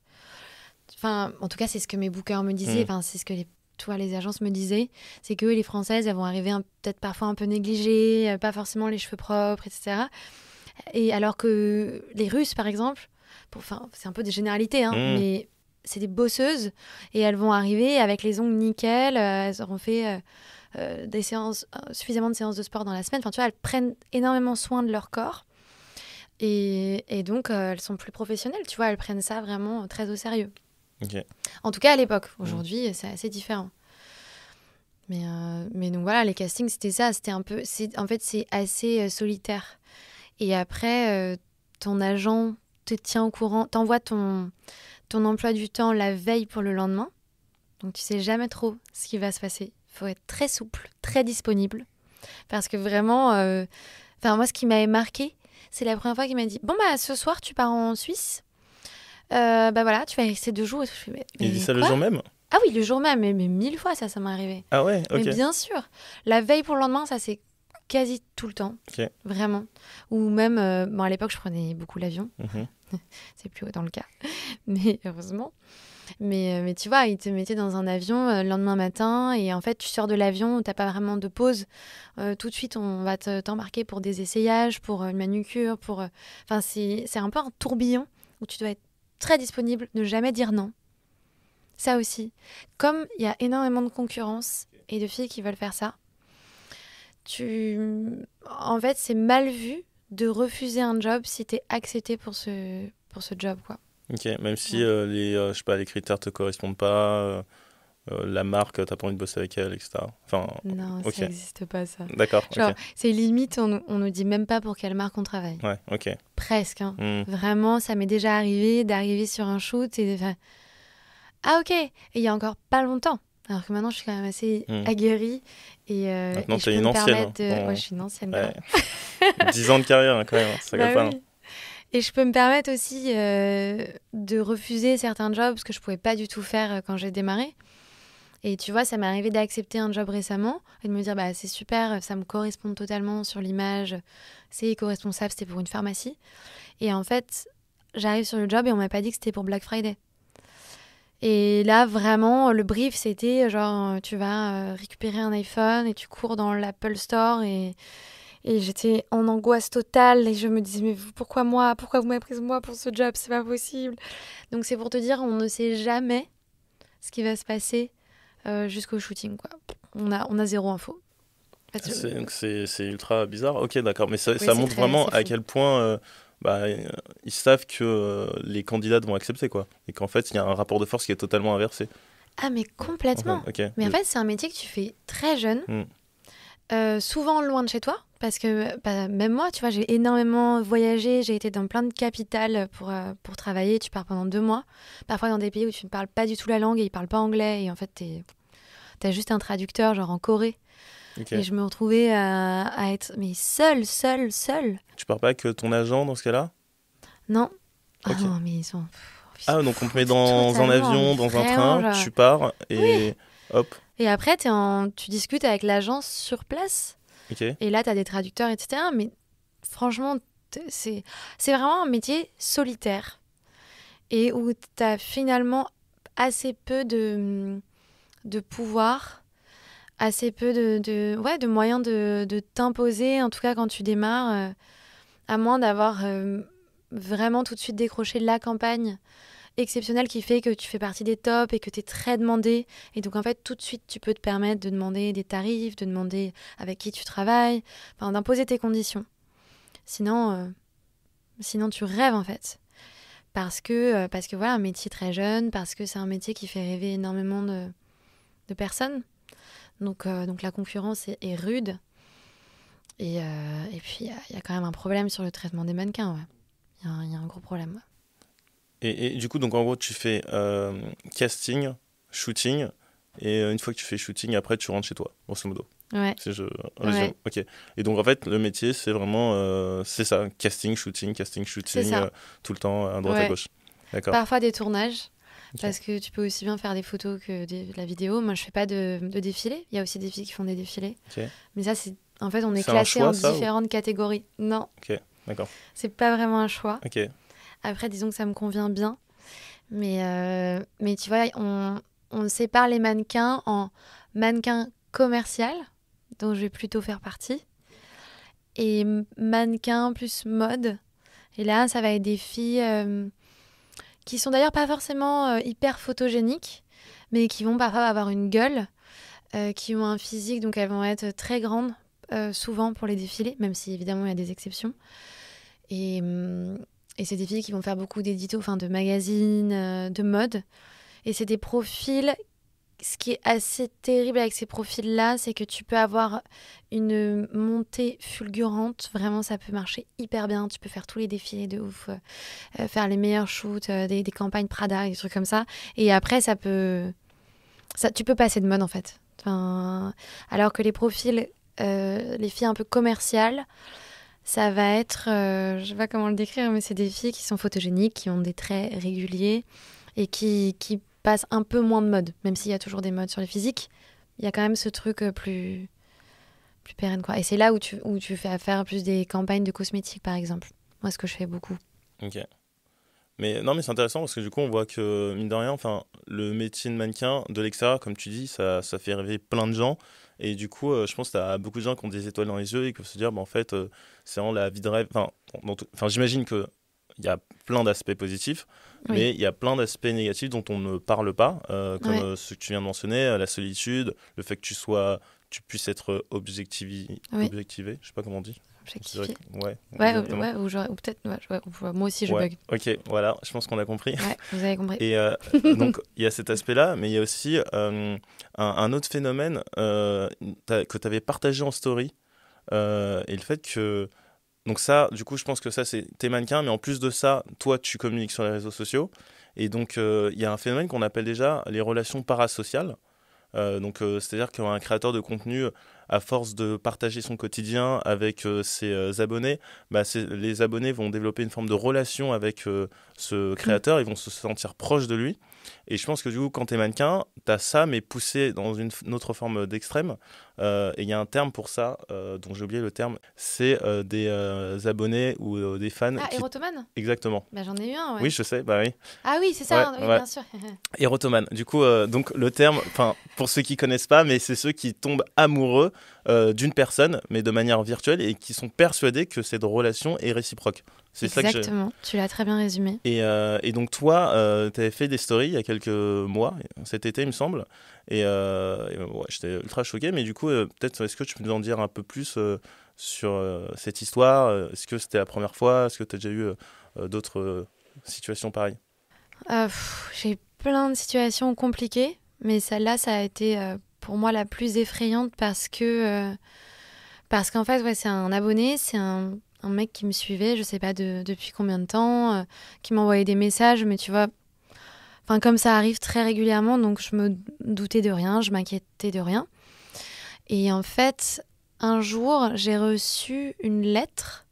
En tout cas, c'est ce que mes bookers me disaient. C'est ce que les agences me disaient. C'est que les Françaises, elles vont arriver peut-être parfois un peu négligées, pas forcément les cheveux propres, etc. Et alors que les Russes, par exemple, c'est un peu des généralités, mais c'est des bosseuses et elles vont arriver avec les ongles nickel. Elles auront fait suffisamment de séances de sport dans la semaine. Tu vois, elles prennent énormément soin de leur corps. Et donc, elles sont plus professionnelles. Tu vois, elles prennent ça vraiment très au sérieux. En tout cas à l'époque. Aujourd'hui, c'est assez différent. Mais donc voilà, les castings, c'était ça. C'est assez solitaire. Et après, ton agent te tient au courant, t'envoie ton emploi du temps la veille pour le lendemain. Donc tu sais jamais trop ce qui va se passer. Il faut être très souple, très disponible. Parce que vraiment, moi, ce qui m'avait marqué, c'est la première fois qu'il m'a dit « Bon, ce soir, tu pars en Suisse ?» bah voilà, tu vas y rester 2 jours. Et je fais, Il dit ça le jour même? Ah oui, le jour même, mais 1000 fois ça m'est arrivé. Ah ouais, ok. Mais bien sûr. La veille pour le lendemain, ça c'est quasi tout le temps. Ok. Vraiment. Ou même, à l'époque, je prenais beaucoup l'avion. Mhm. C'est plus dans le cas. Mais heureusement. Mais tu vois, ils te mettaient dans un avion le lendemain matin et en fait, tu sors de l'avion, tu n'as pas vraiment de pause. Tout de suite, on va t'embarquer pour des essayages, pour une manucure. Enfin, c'est un peu un tourbillon où tu dois être très disponible, ne jamais dire non. Ça aussi. Comme il y a énormément de concurrence et de filles qui veulent faire ça, en fait, c'est mal vu de refuser un job si tu es accepté pour ce job, quoi. Ok, même si je sais pas, les critères te correspondent pas, la marque, t'as pas envie de bosser avec elle, etc. Enfin, non, okay. Ça n'existe pas, ça. D'accord, genre, ok. C'est limite, on nous dit même pas pour quelle marque on travaille. Ouais, ok. Presque, hein. Vraiment, ça m'est déjà arrivé d'arriver sur un shoot et de faire « Ah ok !» Et il y a encore pas longtemps. Alors que maintenant, je suis quand même assez aguerrie. Et, maintenant, t'es une ancienne. Ouais, je suis une ancienne. Ouais. 10 ans de carrière, hein, quand même. Ça bah pas, oui. Et je peux me permettre aussi de refuser certains jobs que je pouvais pas du tout faire quand j'ai démarré. Et tu vois, ça m'est arrivé d'accepter un job récemment et de me dire, bah, c'est super, ça me correspond totalement sur l'image, c'est éco-responsable, c'était pour une pharmacie. Et en fait, j'arrive sur le job et on m'a pas dit que c'était pour Black Friday. Et là, vraiment, le brief, c'était genre, tu vas récupérer un iPhone et tu cours dans l'Apple Store et j'étais en angoisse totale et je me disais, mais pourquoi moi? Pourquoi vous m'avez prise moi pour ce job? C'est pas possible. Donc c'est pour te dire, on ne sait jamais ce qui va se passer jusqu'au shooting, quoi. On a zéro info. En fait, c'est ultra bizarre. Ok, d'accord. Mais ça montre vraiment à quel point ils savent que les candidats vont accepter, quoi. Et qu'en fait, il y a un rapport de force qui est totalement inversé. Ah, mais complètement. Okay. Mais en fait, c'est un métier que tu fais très jeune, souvent loin de chez toi. Parce que même moi, tu vois, j'ai énormément voyagé, j'ai été dans plein de capitales pour travailler. Tu pars pendant 2 mois, parfois dans des pays où tu ne parles pas du tout la langue et ils ne parlent pas anglais. Et en fait, t'as juste un traducteur, genre en Corée. Okay. Et je me retrouvais à être seule. Tu pars pas avec ton agent dans ce cas-là? Non. Okay. Ah non, mais ils sont... Ah, donc on te met dans un avion, dans un train, tu pars et hop. Et après, tu discutes avec l'agence sur place. Okay. Et là, tu as des traducteurs, etc. Mais franchement, c'est vraiment un métier solitaire. Et où tu as finalement assez peu de pouvoir, assez peu de moyens de t'imposer, en tout cas quand tu démarres, à moins d'avoir vraiment tout de suite décroché la campagne exceptionnelle qui fait que tu fais partie des tops et que tu es très demandé. Et donc, en fait, tout de suite, tu peux te permettre de demander des tarifs, de demander avec qui tu travailles, enfin, d'imposer tes conditions. Sinon, tu rêves, en fait. Parce que voilà, un métier très jeune, parce que c'est un métier qui fait rêver énormément de personnes. Donc la concurrence est rude. Et puis, il y a quand même un problème sur le traitement des mannequins. Ouais. Il y a un gros problème. Ouais. Et du coup, donc en gros, tu fais casting, shooting, et une fois que tu fais shooting, après, tu rentres chez toi, grosso modo. Ouais. Si je résume. Ok. Et donc, en fait, le métier, c'est vraiment... c'est ça, casting, shooting, tout le temps, à droite, à gauche. D'accord. Parfois des tournages, parce que tu peux aussi bien faire des photos que de la vidéo. Moi, je fais pas de défilé. Il y a aussi des filles qui font des défilés. Okay. Mais ça, en fait, on est classé en différentes catégories. Non. Ok, d'accord. C'est pas vraiment un choix. Ok. Après, disons que ça me convient bien. Mais tu vois, on sépare les mannequins en mannequins commercial, dont je vais plutôt faire partie, et mannequins plus mode. Et là, ça va être des filles qui sont d'ailleurs pas forcément hyper photogéniques, mais qui vont parfois avoir une gueule, qui ont un physique, donc elles vont être très grandes, souvent pour les défilés, même si évidemment il y a des exceptions. Et c'est des filles qui vont faire beaucoup d'éditos, enfin de magazines, de mode. Et c'est des profils... Ce qui est assez terrible avec ces profils-là, c'est que tu peux avoir une montée fulgurante. Vraiment, ça peut marcher hyper bien. Tu peux faire tous les défilés de ouf, faire les meilleurs shoots, des campagnes Prada, des trucs comme ça. Et après, tu peux passer de mode, en fait. Enfin, alors que les profils, les filles un peu commerciales, ça va être, je sais pas comment le décrire, mais c'est des filles qui sont photogéniques, qui ont des traits réguliers et qui passent un peu moins de mode, même s'il y a toujours des modes sur les physiques. Il y a quand même ce truc plus pérenne, quoi. Et c'est là où tu fais affaire plus des campagnes de cosmétiques, par exemple. Moi, ce que je fais beaucoup. Ok. Mais non, mais c'est intéressant parce que du coup, on voit que, mine de rien, enfin, le métier de mannequin de l'extérieur, comme tu dis, ça fait rêver plein de gens. Et du coup, je pense que tu as beaucoup de gens qui ont des étoiles dans les yeux et qui peuvent se dire, bah, en fait, c'est vraiment la vie de rêve. Enfin, j'imagine qu'il y a plein d'aspects positifs, Oui. mais il y a plein d'aspects négatifs dont on ne parle pas, comme Ouais. ce que tu viens de mentionner, la solitude, le fait que tu puisses être Oui. objectivé, je sais pas comment on dit. Objectifié. Ouais, Ouais, exactement. ou peut-être, moi aussi je Ouais, bug. ok, voilà, je pense qu'on a compris. Ouais, vous avez compris. Et donc, il y a cet aspect-là, mais il y a aussi un autre phénomène que tu avais partagé en story. Et le fait que. Donc, ça, du coup, je pense que ça, c'est tes mannequins, mais en plus de ça, toi, tu communiques sur les réseaux sociaux. Et donc, il y a un phénomène qu'on appelle déjà les relations parasociales. C'est-à-dire qu'un créateur de contenu, à force de partager son quotidien avec ses abonnés, les abonnés vont développer une forme de relation avec ce créateur, ils vont se sentir proches de lui. Et je pense que du coup, quand tu es mannequin, tu as ça, mais poussé dans une autre forme d'extrême. Et il y a un terme pour ça, dont j'ai oublié le terme, c'est des abonnés ou des fans. Ah, Érotomane ? Exactement. Bah, j'en ai eu un, ouais. Oui, je sais, bah oui. Ah oui, c'est Ouais, ça, oui, ouais. bien sûr. Érotomane. Du coup, donc le terme, enfin, pour ceux qui connaissent pas, mais c'est ceux qui tombent amoureux d'une personne, mais de manière virtuelle, et qui sont persuadés que cette relation est réciproque. C'est ça que Exactement, tu l'as très bien résumé. et donc toi, tu avais fait des stories il y a quelques mois, cet été, il me semble, ouais, j'étais ultra choqué, mais du coup, peut-être, est-ce que tu peux nous en dire un peu plus sur cette histoire? Est-ce que c'était la première fois? Est-ce que tu as déjà eu d'autres situations pareilles? J'ai plein de situations compliquées, mais celle-là, ça a été pour moi la plus effrayante parce qu'en fait, ouais, c'est un abonné, c'est un mec qui me suivait, je sais pas depuis combien de temps, qui m'envoyait des messages, mais tu vois, enfin comme ça arrive très régulièrement, donc je me doutais de rien, je m'inquiétais de rien. Et en fait, un jour, j'ai reçu une lettre,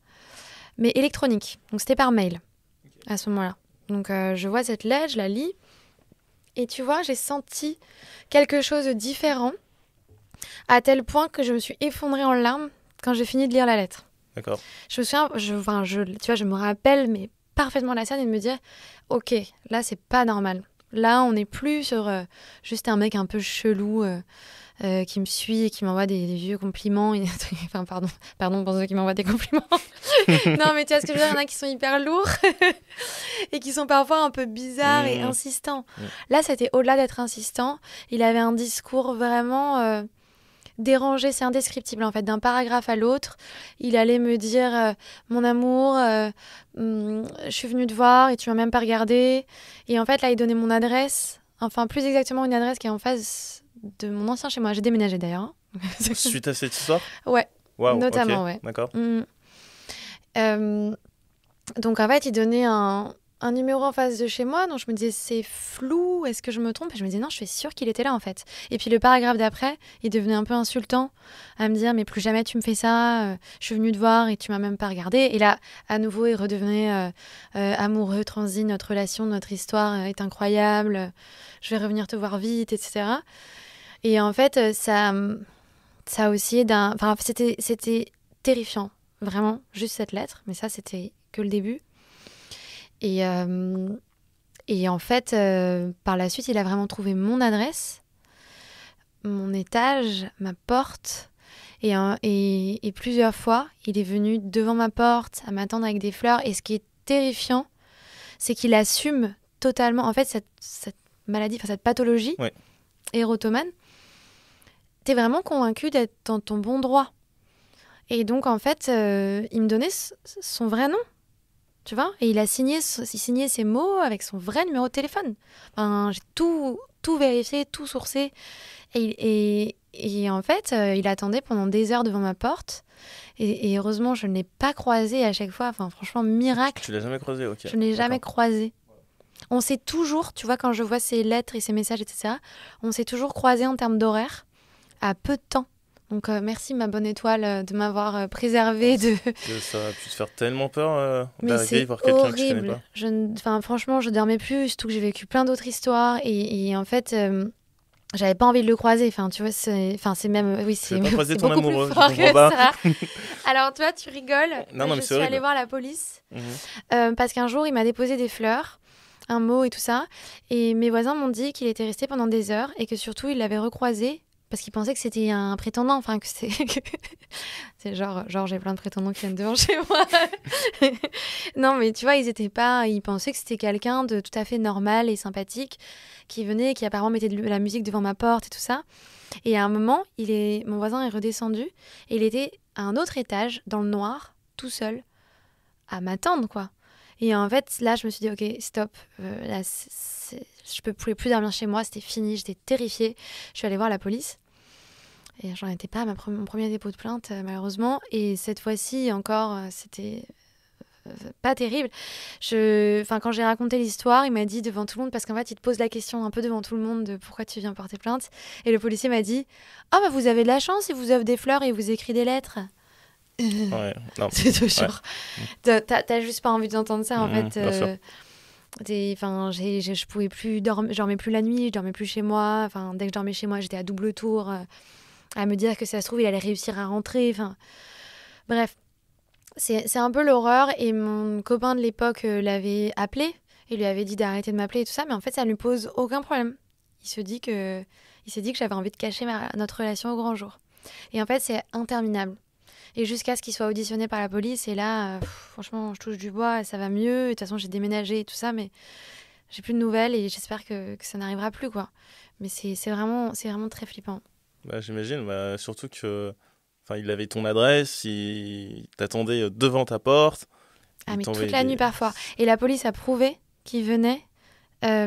mais électronique, donc c'était par mail à ce moment-là. Donc je vois cette lettre, je la lis, et tu vois, j'ai senti quelque chose de différent, à tel point que je me suis effondrée en larmes quand j'ai fini de lire la lettre. D'accord. Je me souviens, tu vois, je me rappelle mais parfaitement la scène et de me dire, ok, là c'est pas normal. Là, on n'est plus sur juste un mec un peu chelou qui me suit et qui m'envoie des vieux compliments. Enfin, pardon pour ceux qui m'envoient des compliments. Non, mais tu vois ce que je veux dire, il y en a qui sont hyper lourds et qui sont parfois un peu bizarres et insistants. Là, c'était au-delà d'être insistant. Il avait un discours vraiment dérangé, c'est indescriptible en fait, d'un paragraphe à l'autre. Il allait me dire mon amour, je suis venue te voir et tu m'as même pas regardé. Et en fait, là, il donnait mon adresse, enfin, plus exactement une adresse qui est en face de mon ancien chez moi. J'ai déménagé d'ailleurs. Suite à cette histoire? Ouais, Wow, notamment, ok, ouais. d'accord. Donc en fait, il donnait un numéro en face de chez moi, donc je me disais c'est flou, est-ce que je me trompe? Et je me disais non, je suis sûre qu'il était là en fait. Et puis le paragraphe d'après, il devenait un peu insultant, à me dire mais plus jamais tu me fais ça, je suis venue te voir et tu m'as même pas regardé. Et là, à nouveau, il redevenait amoureux, transi, notre relation, notre histoire est incroyable, je vais revenir te voir vite, etc. Et en fait, ça oscillait enfin, c'était terrifiant, vraiment, juste cette lettre, mais ça, c'était que le début. Et en fait, par la suite, il a vraiment trouvé mon adresse, mon étage, ma porte. Et plusieurs fois, il est venu devant ma porte à m'attendre avec des fleurs. Et ce qui est terrifiant, c'est qu'il assume totalement, en fait, cette maladie, enfin cette pathologie, ouais. Érotomane. T'es vraiment convaincu d'être dans ton bon droit. Et donc, en fait, il me donnait son vrai nom. Tu vois, et il signé ses mots avec son vrai numéro de téléphone. Enfin, j'ai tout vérifié, tout sourcé. Et en fait, il attendait pendant des heures devant ma porte. Et heureusement, je ne l'ai pas croisé à chaque fois. Enfin, franchement, miracle. Tu l'as jamais croisé, ok. Je ne l'ai jamais croisé. On s'est toujours, tu vois, quand je vois ses lettres et ses messages, etc., on s'est toujours croisé en termes d'horaire à peu de temps. Donc merci ma bonne étoile de m'avoir préservée de... Ça a pu te faire tellement peur Mais d'arriver c'est voir quelqu'un que tu connais horrible. pas. Enfin, franchement, je dormais plus, surtout que j'ai vécu plein d'autres histoires. Et en fait, j'avais pas envie de le croiser. Enfin, tu vois, c'est même... Oui, Tu veux pas croiser c'est ton beaucoup plus amoureux, je fort comprends que pas. ça. Alors, toi, tu rigoles. Non, mais Je c'est suis allée horrible. voir la police Mhm. parce qu'un jour, il m'a déposé des fleurs, un mot et tout ça. Et mes voisins m'ont dit qu'il était resté pendant des heures et que surtout, il l'avait recroisé parce qu'il pensait que c'était un prétendant. Enfin, que c'est... c'est genre, j'ai plein de prétendants qui viennent devant chez moi. Non, mais tu vois, ils pensaient que c'était quelqu'un de tout à fait normal et sympathique qui venait, qui apparemment mettait de la musique devant ma porte et tout ça. Et à un moment, mon voisin est redescendu et il était à un autre étage, dans le noir, tout seul, à m'attendre, quoi. Et en fait, là, je me suis dit, ok, stop. Là, je pouvais plus dormir chez moi, c'était fini, j'étais terrifiée. Je suis allée voir la police. Et j'en étais pas à mon premier dépôt de plainte, malheureusement. Et cette fois-ci, encore, c'était pas terrible. Quand j'ai raconté l'histoire, il m'a dit devant tout le monde, parce qu'en fait, il te pose la question un peu devant tout le monde de pourquoi tu viens porter plainte. Et le policier m'a dit, ah bah vous avez de la chance, il vous offre des fleurs et il vous écrit des lettres. Ouais, non. C'est toujours... Ouais. T'as juste pas envie d'entendre ça, en fait. Bien sûr. Je pouvais plus dormir, je dormais plus la nuit, je dormais plus chez moi. Enfin, dès que je dormais chez moi, j'étais à double tour à me dire que ça se trouve, il allait réussir à rentrer. Enfin, bref, c'est un peu l'horreur. Et mon copain de l'époque l'avait appelé et lui avait dit d'arrêter de m'appeler et tout ça. Mais en fait, ça ne lui pose aucun problème. Il s'est dit que j'avais envie de cacher notre relation au grand jour. Et en fait, c'est interminable. Et jusqu'à ce qu'il soit auditionné par la police. Et là, franchement, je touche du bois, ça va mieux. Et de toute façon, j'ai déménagé et tout ça, mais j'ai plus de nouvelles et j'espère que ça n'arrivera plus, quoi. Mais c'est vraiment très flippant. Bah, j'imagine, surtout que il avait ton adresse, il t'attendait devant ta porte. Ah, mais toute la nuit parfois. Et la police a prouvé qu'il venait.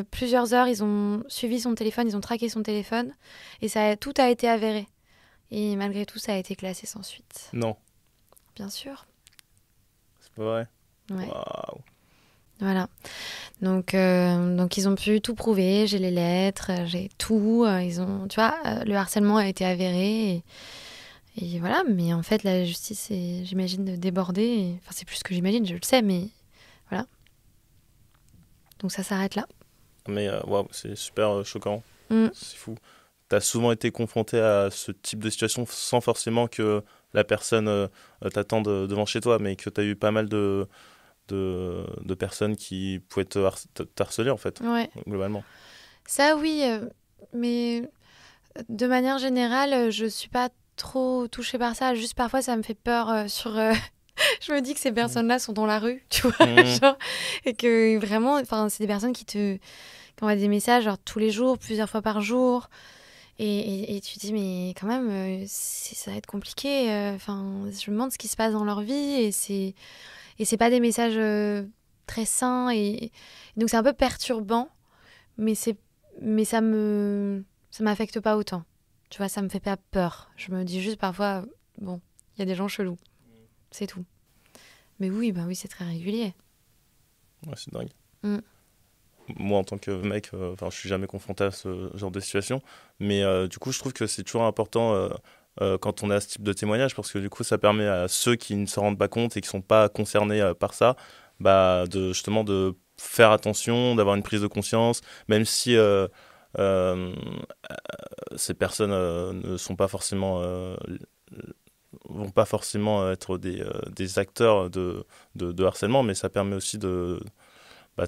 Plusieurs heures, ils ont suivi son téléphone, ils ont traqué son téléphone. Et tout a été avéré. Et malgré tout, ça a été classé sans suite. Non. Bien sûr. C'est pas vrai. Ouais. Waouh. Voilà. Donc ils ont pu tout prouver. J'ai les lettres, j'ai tout. Tu vois, le harcèlement a été avéré. Et voilà. Mais en fait, la justice est, j'imagine, débordée. Enfin, c'est plus ce que j'imagine, je le sais, mais voilà. Donc ça s'arrête là. Mais waouh, c'est super choquant. Mm. C'est fou. T'as souvent été confronté à ce type de situation sans forcément que la personne t'attende devant chez toi, mais que t'as eu pas mal de personnes qui pouvaient t'harceler, en fait, Ouais. globalement. Ça, oui. Mais de manière générale, je suis pas trop touchée par ça. Juste parfois, ça me fait peur je me dis que ces personnes-là sont dans la rue, tu vois, genre, et que vraiment, c'est des personnes qui envoient des messages genre, tous les jours, plusieurs fois par jour. Et tu te dis, mais quand même, ça va être compliqué. Je me demande ce qui se passe dans leur vie. Et c'est pas des messages très sains. Et donc, c'est un peu perturbant. Mais ça m'affecte pas autant. Tu vois, ça me fait pas peur. Je me dis juste parfois, bon, il y a des gens chelous. C'est tout. Mais oui, c'est très régulier. Ouais, c'est dingue. Mm. Moi, en tant que mec, je suis jamais confronté à ce genre de situation. Mais du coup, je trouve que c'est toujours important quand on a ce type de témoignage, parce que du coup, ça permet à ceux qui ne se rendent pas compte et qui ne sont pas concernés par ça, justement de faire attention, d'avoir une prise de conscience, même si ces personnes ne sont pas forcément... vont pas forcément être des acteurs de harcèlement, mais ça permet aussi de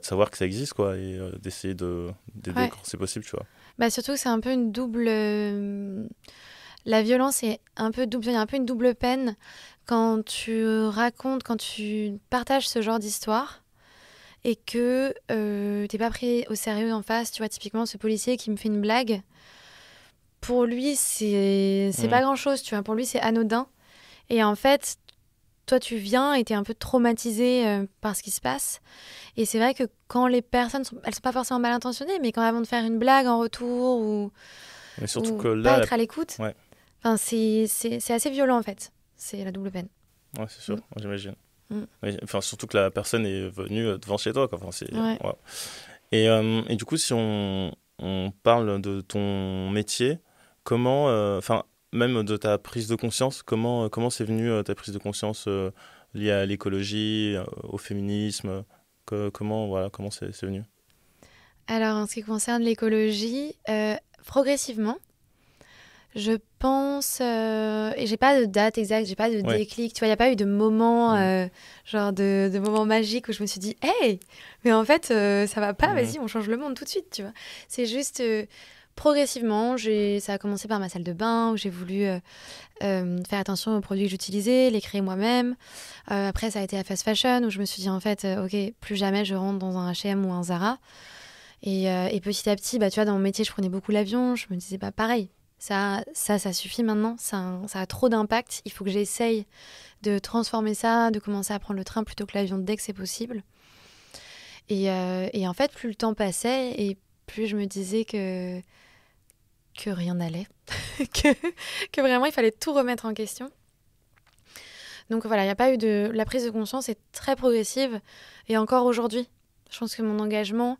savoir que ça existe, quoi, et d'essayer d'aider quand c'est possible, tu vois. Surtout que c'est un peu une double... La violence est un peu double, il y a un peu une double peine quand tu racontes, quand tu partages ce genre d'histoire et que t'es pas pris au sérieux en face. Tu vois, typiquement, ce policier qui me fait une blague, pour lui, c'est pas grand-chose, tu vois. Pour lui, c'est anodin. Et en fait, toi, tu viens et t'es un peu traumatisé par ce qui se passe. Et c'est vrai que quand les personnes, elles sont pas forcément mal intentionnées, mais quand elles vont te faire une blague en retour ou, mais surtout ou que là, pas être à l'écoute, ouais. C'est assez violent en fait. C'est la double peine. Ouais, c'est sûr, j'imagine. Surtout que la personne est venue devant chez toi, quoi. Ouais. Et du coup, si on parle de ton métier, comment... même de ta prise de conscience, comment c'est venu ta prise de conscience liée à l'écologie, au féminisme, comment c'est venu? Alors, en ce qui concerne l'écologie, progressivement, je pense, et j'ai pas de date exacte, j'ai pas de Ouais. déclic, tu vois, il n'y a pas eu de moment, genre de moment magique où je me suis dit, hey, mais en fait, ça va pas, Mhm. vas-y, on change le monde tout de suite, tu vois. C'est juste progressivement, ça a commencé par ma salle de bain où j'ai voulu faire attention aux produits que j'utilisais, les créer moi-même. Après, ça a été la fast fashion où je me suis dit, en fait, ok, plus jamais je rentre dans un H&M ou un Zara. Et petit à petit, bah, tu vois, dans mon métier, je prenais beaucoup l'avion. Je me disais, bah, pareil, ça suffit maintenant. Ça a trop d'impact. Il faut que j'essaye de transformer ça, de commencer à prendre le train plutôt que l'avion dès que c'est possible. Et en fait, plus le temps passait et plus je me disais que rien n'allait. que, que vraiment, il fallait tout remettre en question. Donc voilà, il n'y a pas eu de... La prise de conscience est très progressive. Et encore aujourd'hui, je pense que mon engagement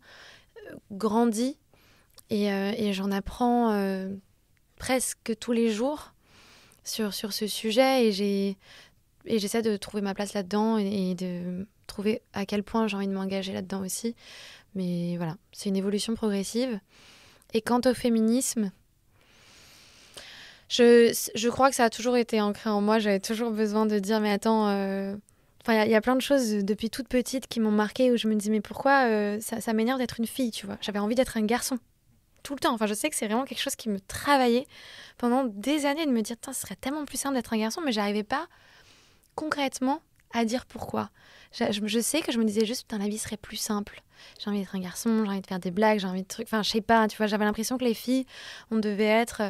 grandit et j'en apprends presque tous les jours sur ce sujet et j'essaie de trouver ma place là-dedans et de trouver à quel point j'ai envie de m'engager là-dedans aussi. Mais voilà, c'est une évolution progressive. Et quant au féminisme, je crois que ça a toujours été ancré en moi. J'avais toujours besoin de dire, mais attends... Enfin, il y a plein de choses depuis toute petite qui m'ont marquée où je me dis, mais pourquoi ça m'énerve d'être une fille, tu vois. J'avais envie d'être un garçon. Tout le temps. Enfin, je sais que c'est vraiment quelque chose qui me travaillait pendant des années de me dire, ce serait tellement plus simple d'être un garçon, mais j'arrivais pas concrètement à dire pourquoi. Je sais que je me disais juste, putain, la vie serait plus simple. J'ai envie d'être un garçon, j'ai envie de faire des blagues, j'ai envie de trucs. Enfin, je sais pas, tu vois, j'avais l'impression que les filles, on devait être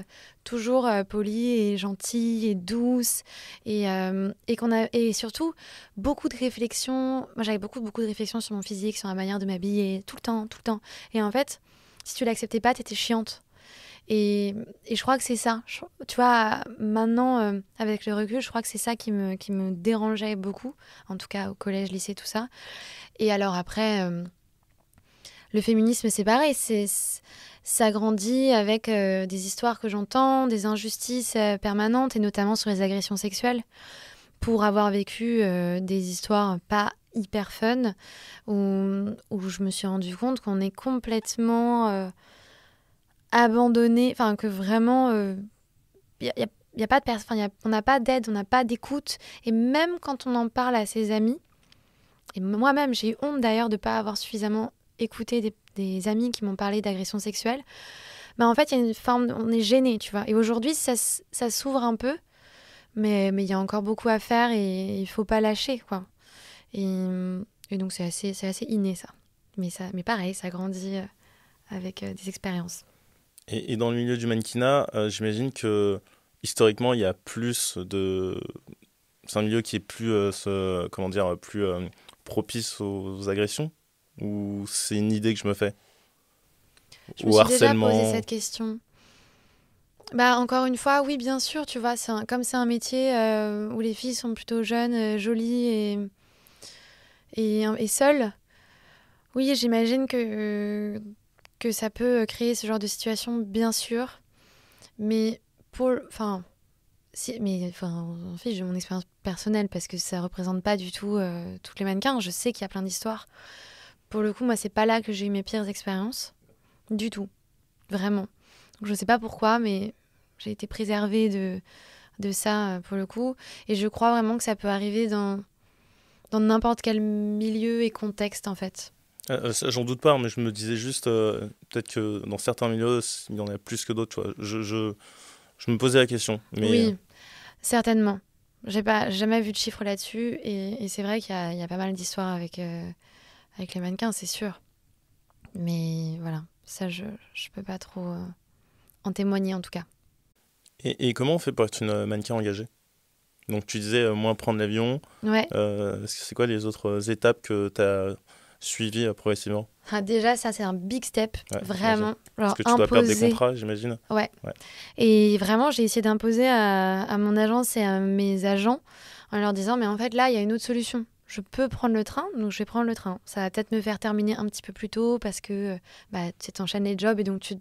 toujours polies et gentilles et douces et surtout beaucoup de réflexions. Moi, j'avais beaucoup de réflexions sur mon physique, sur ma manière de m'habiller, tout le temps, tout le temps. Et en fait, si tu l'acceptais pas, t'étais chiante. Et je crois que c'est ça. Tu vois, maintenant, avec le recul, je crois que c'est ça qui me dérangeait beaucoup. En tout cas, au collège, lycée, tout ça. Et alors après, le féminisme, c'est pareil. Ça grandit avec des histoires que j'entends, des injustices permanentes, et notamment sur les agressions sexuelles. Pour avoir vécu des histoires pas hyper fun, où je me suis rendu compte qu'on est complètement... abandonné, enfin que vraiment y a pas de on n'a pas d'aide, on n'a pas d'écoute et même quand on en parle à ses amis et moi-même j'ai eu honte d'ailleurs de pas avoir suffisamment écouté des amis qui m'ont parlé d'agression sexuelle, mais en fait il y a une forme, on est gêné, tu vois, et aujourd'hui ça s'ouvre un peu, mais il y a encore beaucoup à faire et il faut pas lâcher, quoi. Et donc c'est assez inné, ça, mais pareil, ça grandit avec des expériences. Et dans le milieu du mannequinat, j'imagine que historiquement, il y a plus de... C'est un milieu qui est plus, comment dire, plus propice aux agressions? Ou c'est une idée que je me fais? Je me Ou suis déjà posé harcèlement? cette question. Bah, encore une fois, oui, bien sûr, tu vois, comme c'est un métier où les filles sont plutôt jeunes, jolies et seules, oui, j'imagine que ça peut créer ce genre de situation, bien sûr. Mais enfin, en fait, j'ai mon expérience personnelle parce que ça représente pas du tout tous les mannequins. Je sais qu'il y a plein d'histoires. Pour le coup, moi, c'est pas là que j'ai eu mes pires expériences. Du tout. Vraiment. Donc, je sais pas pourquoi, mais j'ai été préservée de ça pour le coup. Et je crois vraiment que ça peut arriver dans n'importe quel milieu et contexte, en fait. J'en doute pas, mais je me disais juste, peut-être que dans certains milieux, il y en a plus que d'autres, tu vois. Je me posais la question, mais Oui, certainement. J'ai pas jamais vu de chiffres là-dessus. Et c'est vrai qu'il y a pas mal d'histoires avec les mannequins, c'est sûr. Mais voilà, ça, je peux pas trop en témoigner, en tout cas. et comment on fait pour être une mannequin engagée? Donc tu disais moins prendre l'avion. Ouais. C'est quoi les autres étapes que tu as suivies progressivement? Ah, déjà, ça, c'est un big step. Ouais, j'imagine. Vraiment. Parce Genre, que tu dois perdre des imposer. contrats, j'imagine. Ouais. Ouais. Et vraiment, j'ai essayé d'imposer à mon agence et à mes agents en leur disant, mais en fait, là, il y a une autre solution. Je peux prendre le train, donc je vais prendre le train. Ça va peut-être me faire terminer un petit peu plus tôt parce que bah, tu t'enchaînes les jobs et donc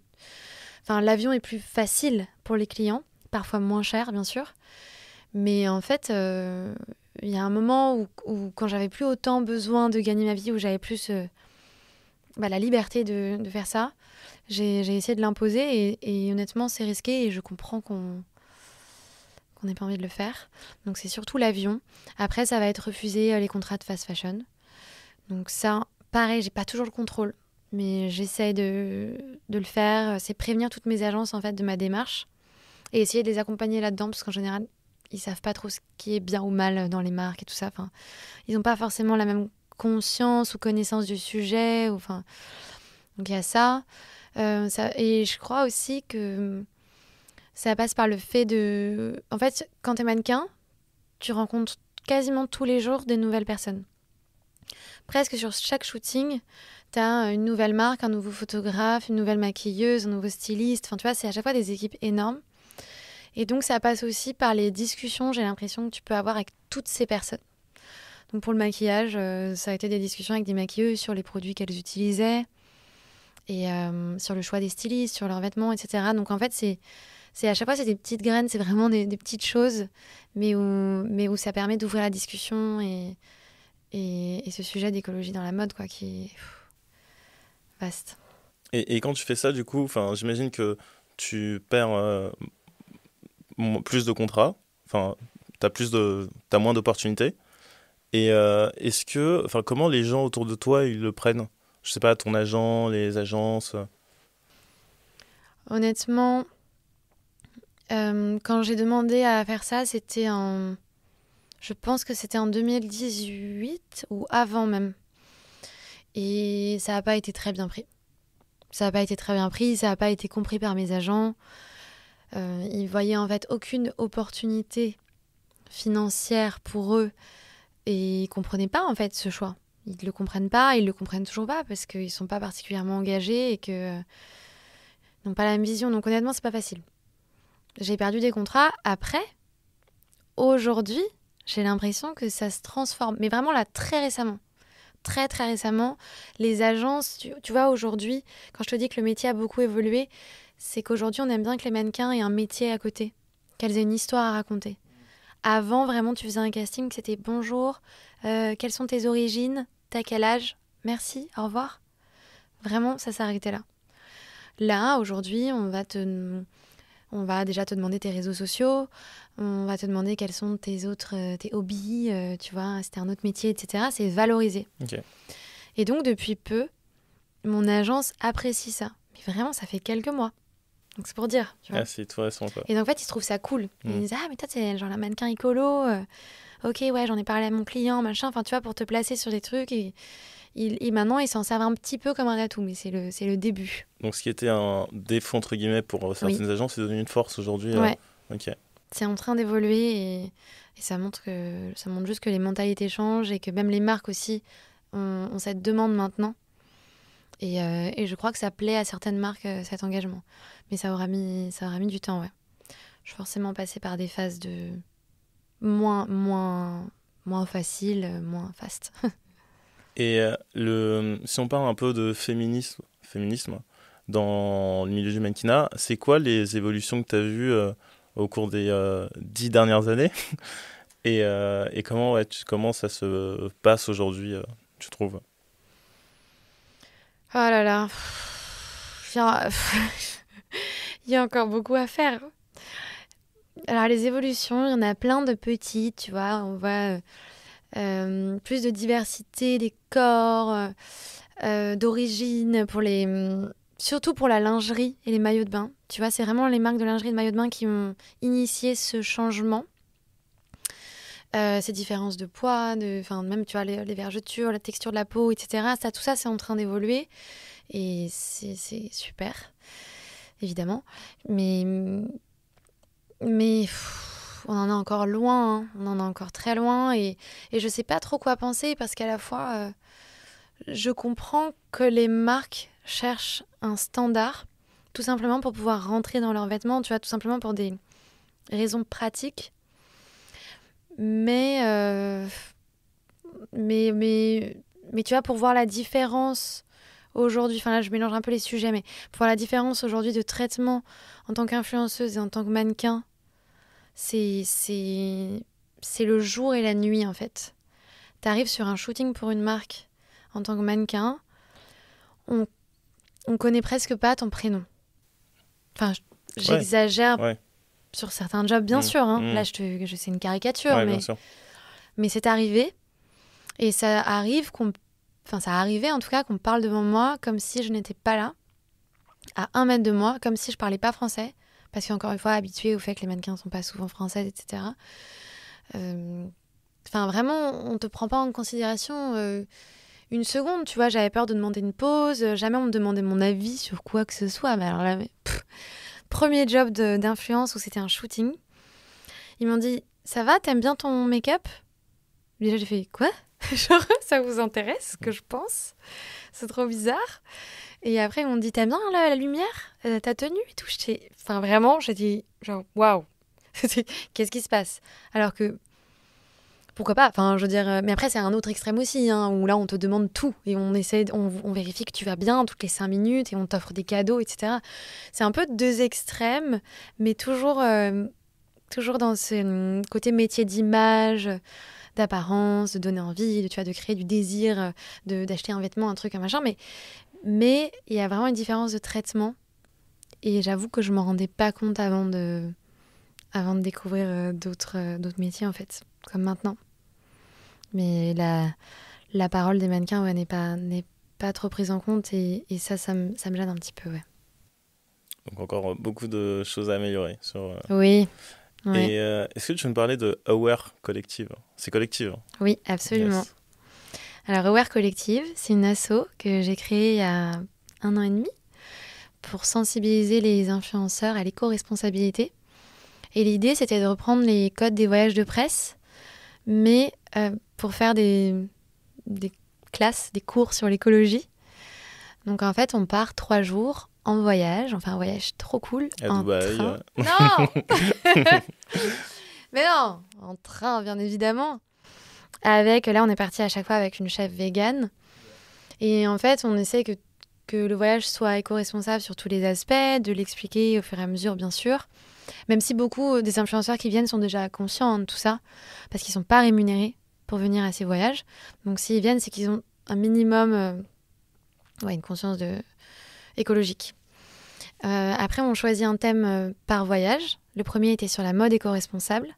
enfin, l'avion est plus facile pour les clients. parfois moins cher, bien sûr. Mais en fait, il y a un moment où quand j'avais plus autant besoin de gagner ma vie, où j'avais plus la liberté de faire ça, j'ai essayé de l'imposer et honnêtement, c'est risqué et je comprends qu'on n'ait pas envie de le faire. Donc c'est surtout l'avion. Après, ça va être refusé les contrats de fast fashion. Donc ça, pareil, j'ai pas toujours le contrôle, mais j'essaye de le faire. C'est prévenir toutes mes agences en fait de ma démarche et essayer de les accompagner là-dedans parce qu'en général, ils savent pas trop ce qui est bien ou mal dans les marques et tout ça. Enfin, ils n'ont pas forcément la même conscience ou connaissance du sujet. Enfin, donc il y a ça. Et je crois aussi que ça passe par le fait de... En fait, quand t'es mannequin, tu rencontres quasiment tous les jours des nouvelles personnes. Presque sur chaque shooting, t'as une nouvelle marque, un nouveau photographe, une nouvelle maquilleuse, un nouveau styliste. Enfin, tu vois, c'est à chaque fois des équipes énormes. Et donc, ça passe aussi par les discussions, j'ai l'impression, que tu peux avoir avec toutes ces personnes. Donc, pour le maquillage, ça a été des discussions avec des maquilleuses sur les produits qu'elles utilisaient et sur le choix des stylistes, sur leurs vêtements, etc. Donc, en fait, c'est à chaque fois, c'est des petites graines, c'est vraiment des petites choses, mais où ça permet d'ouvrir la discussion et ce sujet d'écologie dans la mode, quoi, qui est vaste. Et quand tu fais ça, du coup, j'imagine que tu perds plus de contrats, t'as moins d'opportunités. Et comment les gens autour de toi, ils le prennent? Je sais pas, ton agent, les agences. Honnêtement, quand j'ai demandé à faire ça, je pense que c'était en 2018 ou avant même. Et ça n'a pas été très bien pris. Ça n'a pas été compris par mes agents. Ils voyaient en fait aucune opportunité financière pour eux et ils comprenaient pas en fait ce choix. Ils le comprennent pas, ils le comprennent toujours pas parce qu'ils sont pas particulièrement engagés et que n'ont pas la même vision. Donc honnêtement, c'est pas facile. J'ai perdu des contrats. Après, aujourd'hui, j'ai l'impression que ça se transforme. Mais vraiment là, très récemment. Très très récemment, les agences, tu vois, aujourd'hui, quand je te dis que le métier a beaucoup évolué, c'est qu'aujourd'hui, on aime bien que les mannequins aient un métier à côté, qu'elles aient une histoire à raconter. Avant, vraiment, tu faisais un casting, c'était bonjour, quelles sont tes origines, t'as quel âge, merci, au revoir. Vraiment, ça s'arrêtait là. Là, aujourd'hui, on va déjà te demander tes réseaux sociaux, on va te demander quels sont tes hobbies, tu vois, c'était un autre métier, etc. C'est valorisé. Okay. Et donc, depuis peu, mon agence apprécie ça. Mais vraiment, ça fait quelques mois. Donc, c'est pour dire. Tu vois. C'est tout récent, quoi. Et donc, en fait, ils trouvent ça cool. Ils disent, mais toi, c'est genre la mannequin écolo. Ok, ouais, j'en ai parlé à mon client, machin. Enfin, tu vois, pour te placer sur des trucs. Et maintenant, ils s'en servent un petit peu comme un atout, mais c'est le début. Donc, ce qui était un défaut, entre guillemets, pour certaines agences, c'est devenu une force aujourd'hui. Ouais. Ok. C'est en train d'évoluer et ça montre juste que les mentalités changent et que même les marques aussi ont cette demande maintenant. Et je crois que ça plaît à certaines marques, cet engagement. Mais ça aura mis du temps, ouais. Je suis forcément passée par des phases de moins facile, moins fast. Et si on parle un peu de féminisme dans le milieu du mannequinat, c'est quoi les évolutions que tu as vues au cours des 10 dernières années et comment ça se passe aujourd'hui, tu trouves? Oh là là, il y a encore beaucoup à faire. Alors les évolutions, il y en a plein de petites, tu vois, on voit plus de diversité des corps, d'origine, surtout pour la lingerie et les maillots de bain. Tu vois, c'est vraiment les marques de lingerie et de maillots de bain qui ont initié ce changement. Ces différences de poids, même tu vois, les vergetures, la texture de la peau, etc. Tout ça, c'est en train d'évoluer et c'est super, évidemment. Mais on en est encore loin, hein. On en est encore très loin et je sais pas trop quoi penser parce qu'à la fois, je comprends que les marques cherchent un standard tout simplement pour pouvoir rentrer dans leurs vêtements, tu vois, tout simplement pour des raisons pratiques. Mais tu vois, pour voir la différence aujourd'hui, enfin là je mélange un peu les sujets, mais pour voir la différence aujourd'hui de traitement en tant qu'influenceuse et en tant que mannequin c'est le jour et la nuit, en fait. T'arrives sur un shooting pour une marque en tant que mannequin, on connaît presque pas ton prénom. Enfin, j'exagère sur certains jobs, bien sûr. Hein. Là, c'est une caricature, mais c'est arrivé. Et ça arrive ça arrivait en tout cas qu'on parle devant moi comme si je n'étais pas là, à 1 mètre de moi, comme si je parlais pas français, parce qu'encore une fois, habituée au fait que les mannequins sont pas souvent françaises, etc. Vraiment, on te prend pas en considération une seconde, tu vois. J'avais peur de demander une pause, jamais on me demandait mon avis sur quoi que ce soit. Mais alors là, premier job d'influence où c'était un shooting, ils m'ont dit « Ça va, t'aimes bien ton make-up ?» Déjà, j'ai fait « Quoi ?» Genre, ça vous intéresse ce que je pense? C'est trop bizarre. Et après, ils m'ont dit, t'aimes bien la lumière, ta tenue et tout. Vraiment, j'ai dit, genre, waouh, qu'est-ce qui se passe? Alors que, pourquoi pas? Enfin, je veux dire, mais après, c'est un autre extrême aussi, hein, où là, on te demande tout et on vérifie que tu vas bien toutes les 5 minutes et on t'offre des cadeaux, etc. C'est un peu 2 extrêmes, mais toujours dans ce côté métier d'image, d'apparence, de donner envie, de créer du désir, d'acheter un vêtement, un truc, un machin. Mais il y a vraiment une différence de traitement. Et j'avoue que je m'en rendais pas compte avant de découvrir d'autres métiers, en fait, comme maintenant. Mais la parole des mannequins n'est pas trop prise en compte. Et ça me gêne un petit peu, ouais. Donc encore beaucoup de choses à améliorer. Oui. Ouais. Et est-ce que tu veux me parler de Aware Collective? C'est collectif. Oui, absolument. Yes. Alors, Aware Collective, c'est une asso que j'ai créée il y a 1 an et demi pour sensibiliser les influenceurs à l'éco-responsabilité. Et l'idée, c'était de reprendre les codes des voyages de presse, mais pour faire des classes, des cours sur l'écologie. Donc, en fait, on part 3 jours en voyage, enfin un voyage trop cool. À Dubaï. Train. Non Mais non, en train, bien évidemment. Là, on est parti à chaque fois avec une chef végane. Et en fait, on essaie que le voyage soit éco-responsable sur tous les aspects, de l'expliquer au fur et à mesure, bien sûr. Même si beaucoup des influenceurs qui viennent sont déjà conscients de tout ça, parce qu'ils ne sont pas rémunérés pour venir à ces voyages. Donc, s'ils viennent, c'est qu'ils ont un minimum, une conscience écologique. Après, on choisit un thème par voyage. Le premier était sur la mode éco-responsable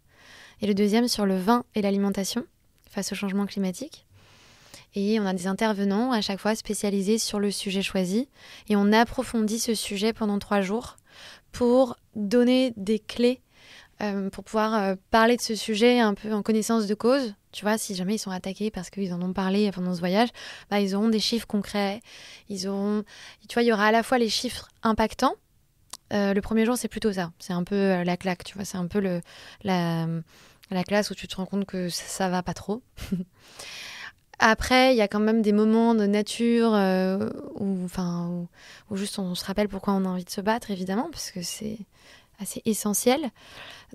et le deuxième sur le vin et l'alimentation face au changement climatique. Et on a des intervenants à chaque fois spécialisés sur le sujet choisi et on approfondit ce sujet pendant 3 jours pour donner des clés pour pouvoir parler de ce sujet un peu en connaissance de cause. Tu vois, si jamais ils sont attaqués parce qu'ils en ont parlé pendant ce voyage, ils auront des chiffres concrets. Tu vois, il y aura à la fois les chiffres impactants. Le premier jour, c'est plutôt ça. C'est un peu la claque, tu vois. C'est un peu la classe où tu te rends compte que ça va pas trop. Après, il y a quand même des moments de nature où juste on se rappelle pourquoi on a envie de se battre, évidemment, parce que c'est assez essentiel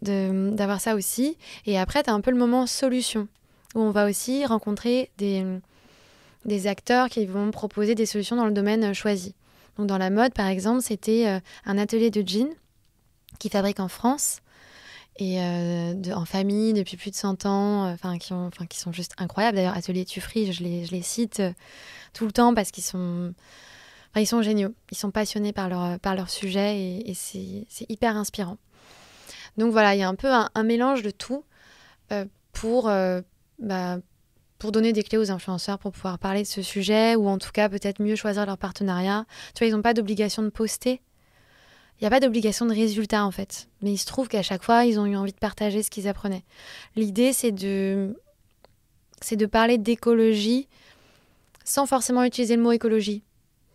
d'avoir ça aussi. Et après, tu as un peu le moment solution, où on va aussi rencontrer des acteurs qui vont proposer des solutions dans le domaine choisi. Donc dans la mode, par exemple, c'était un atelier de jeans qui fabrique en France et en famille depuis plus de 100 ans, qui sont juste incroyables. D'ailleurs, Atelier Tuffry, je les cite tout le temps parce qu'ils sont géniaux. Ils sont passionnés par leur sujet et c'est hyper inspirant. Donc voilà, il y a un peu un mélange de tout pour donner des clés aux influenceurs pour pouvoir parler de ce sujet ou en tout cas peut-être mieux choisir leur partenariat. Tu vois, ils n'ont pas d'obligation de poster. Il n'y a pas d'obligation de résultat en fait. Mais il se trouve qu'à chaque fois, ils ont eu envie de partager ce qu'ils apprenaient. L'idée, c'est de parler d'écologie sans forcément utiliser le mot écologie.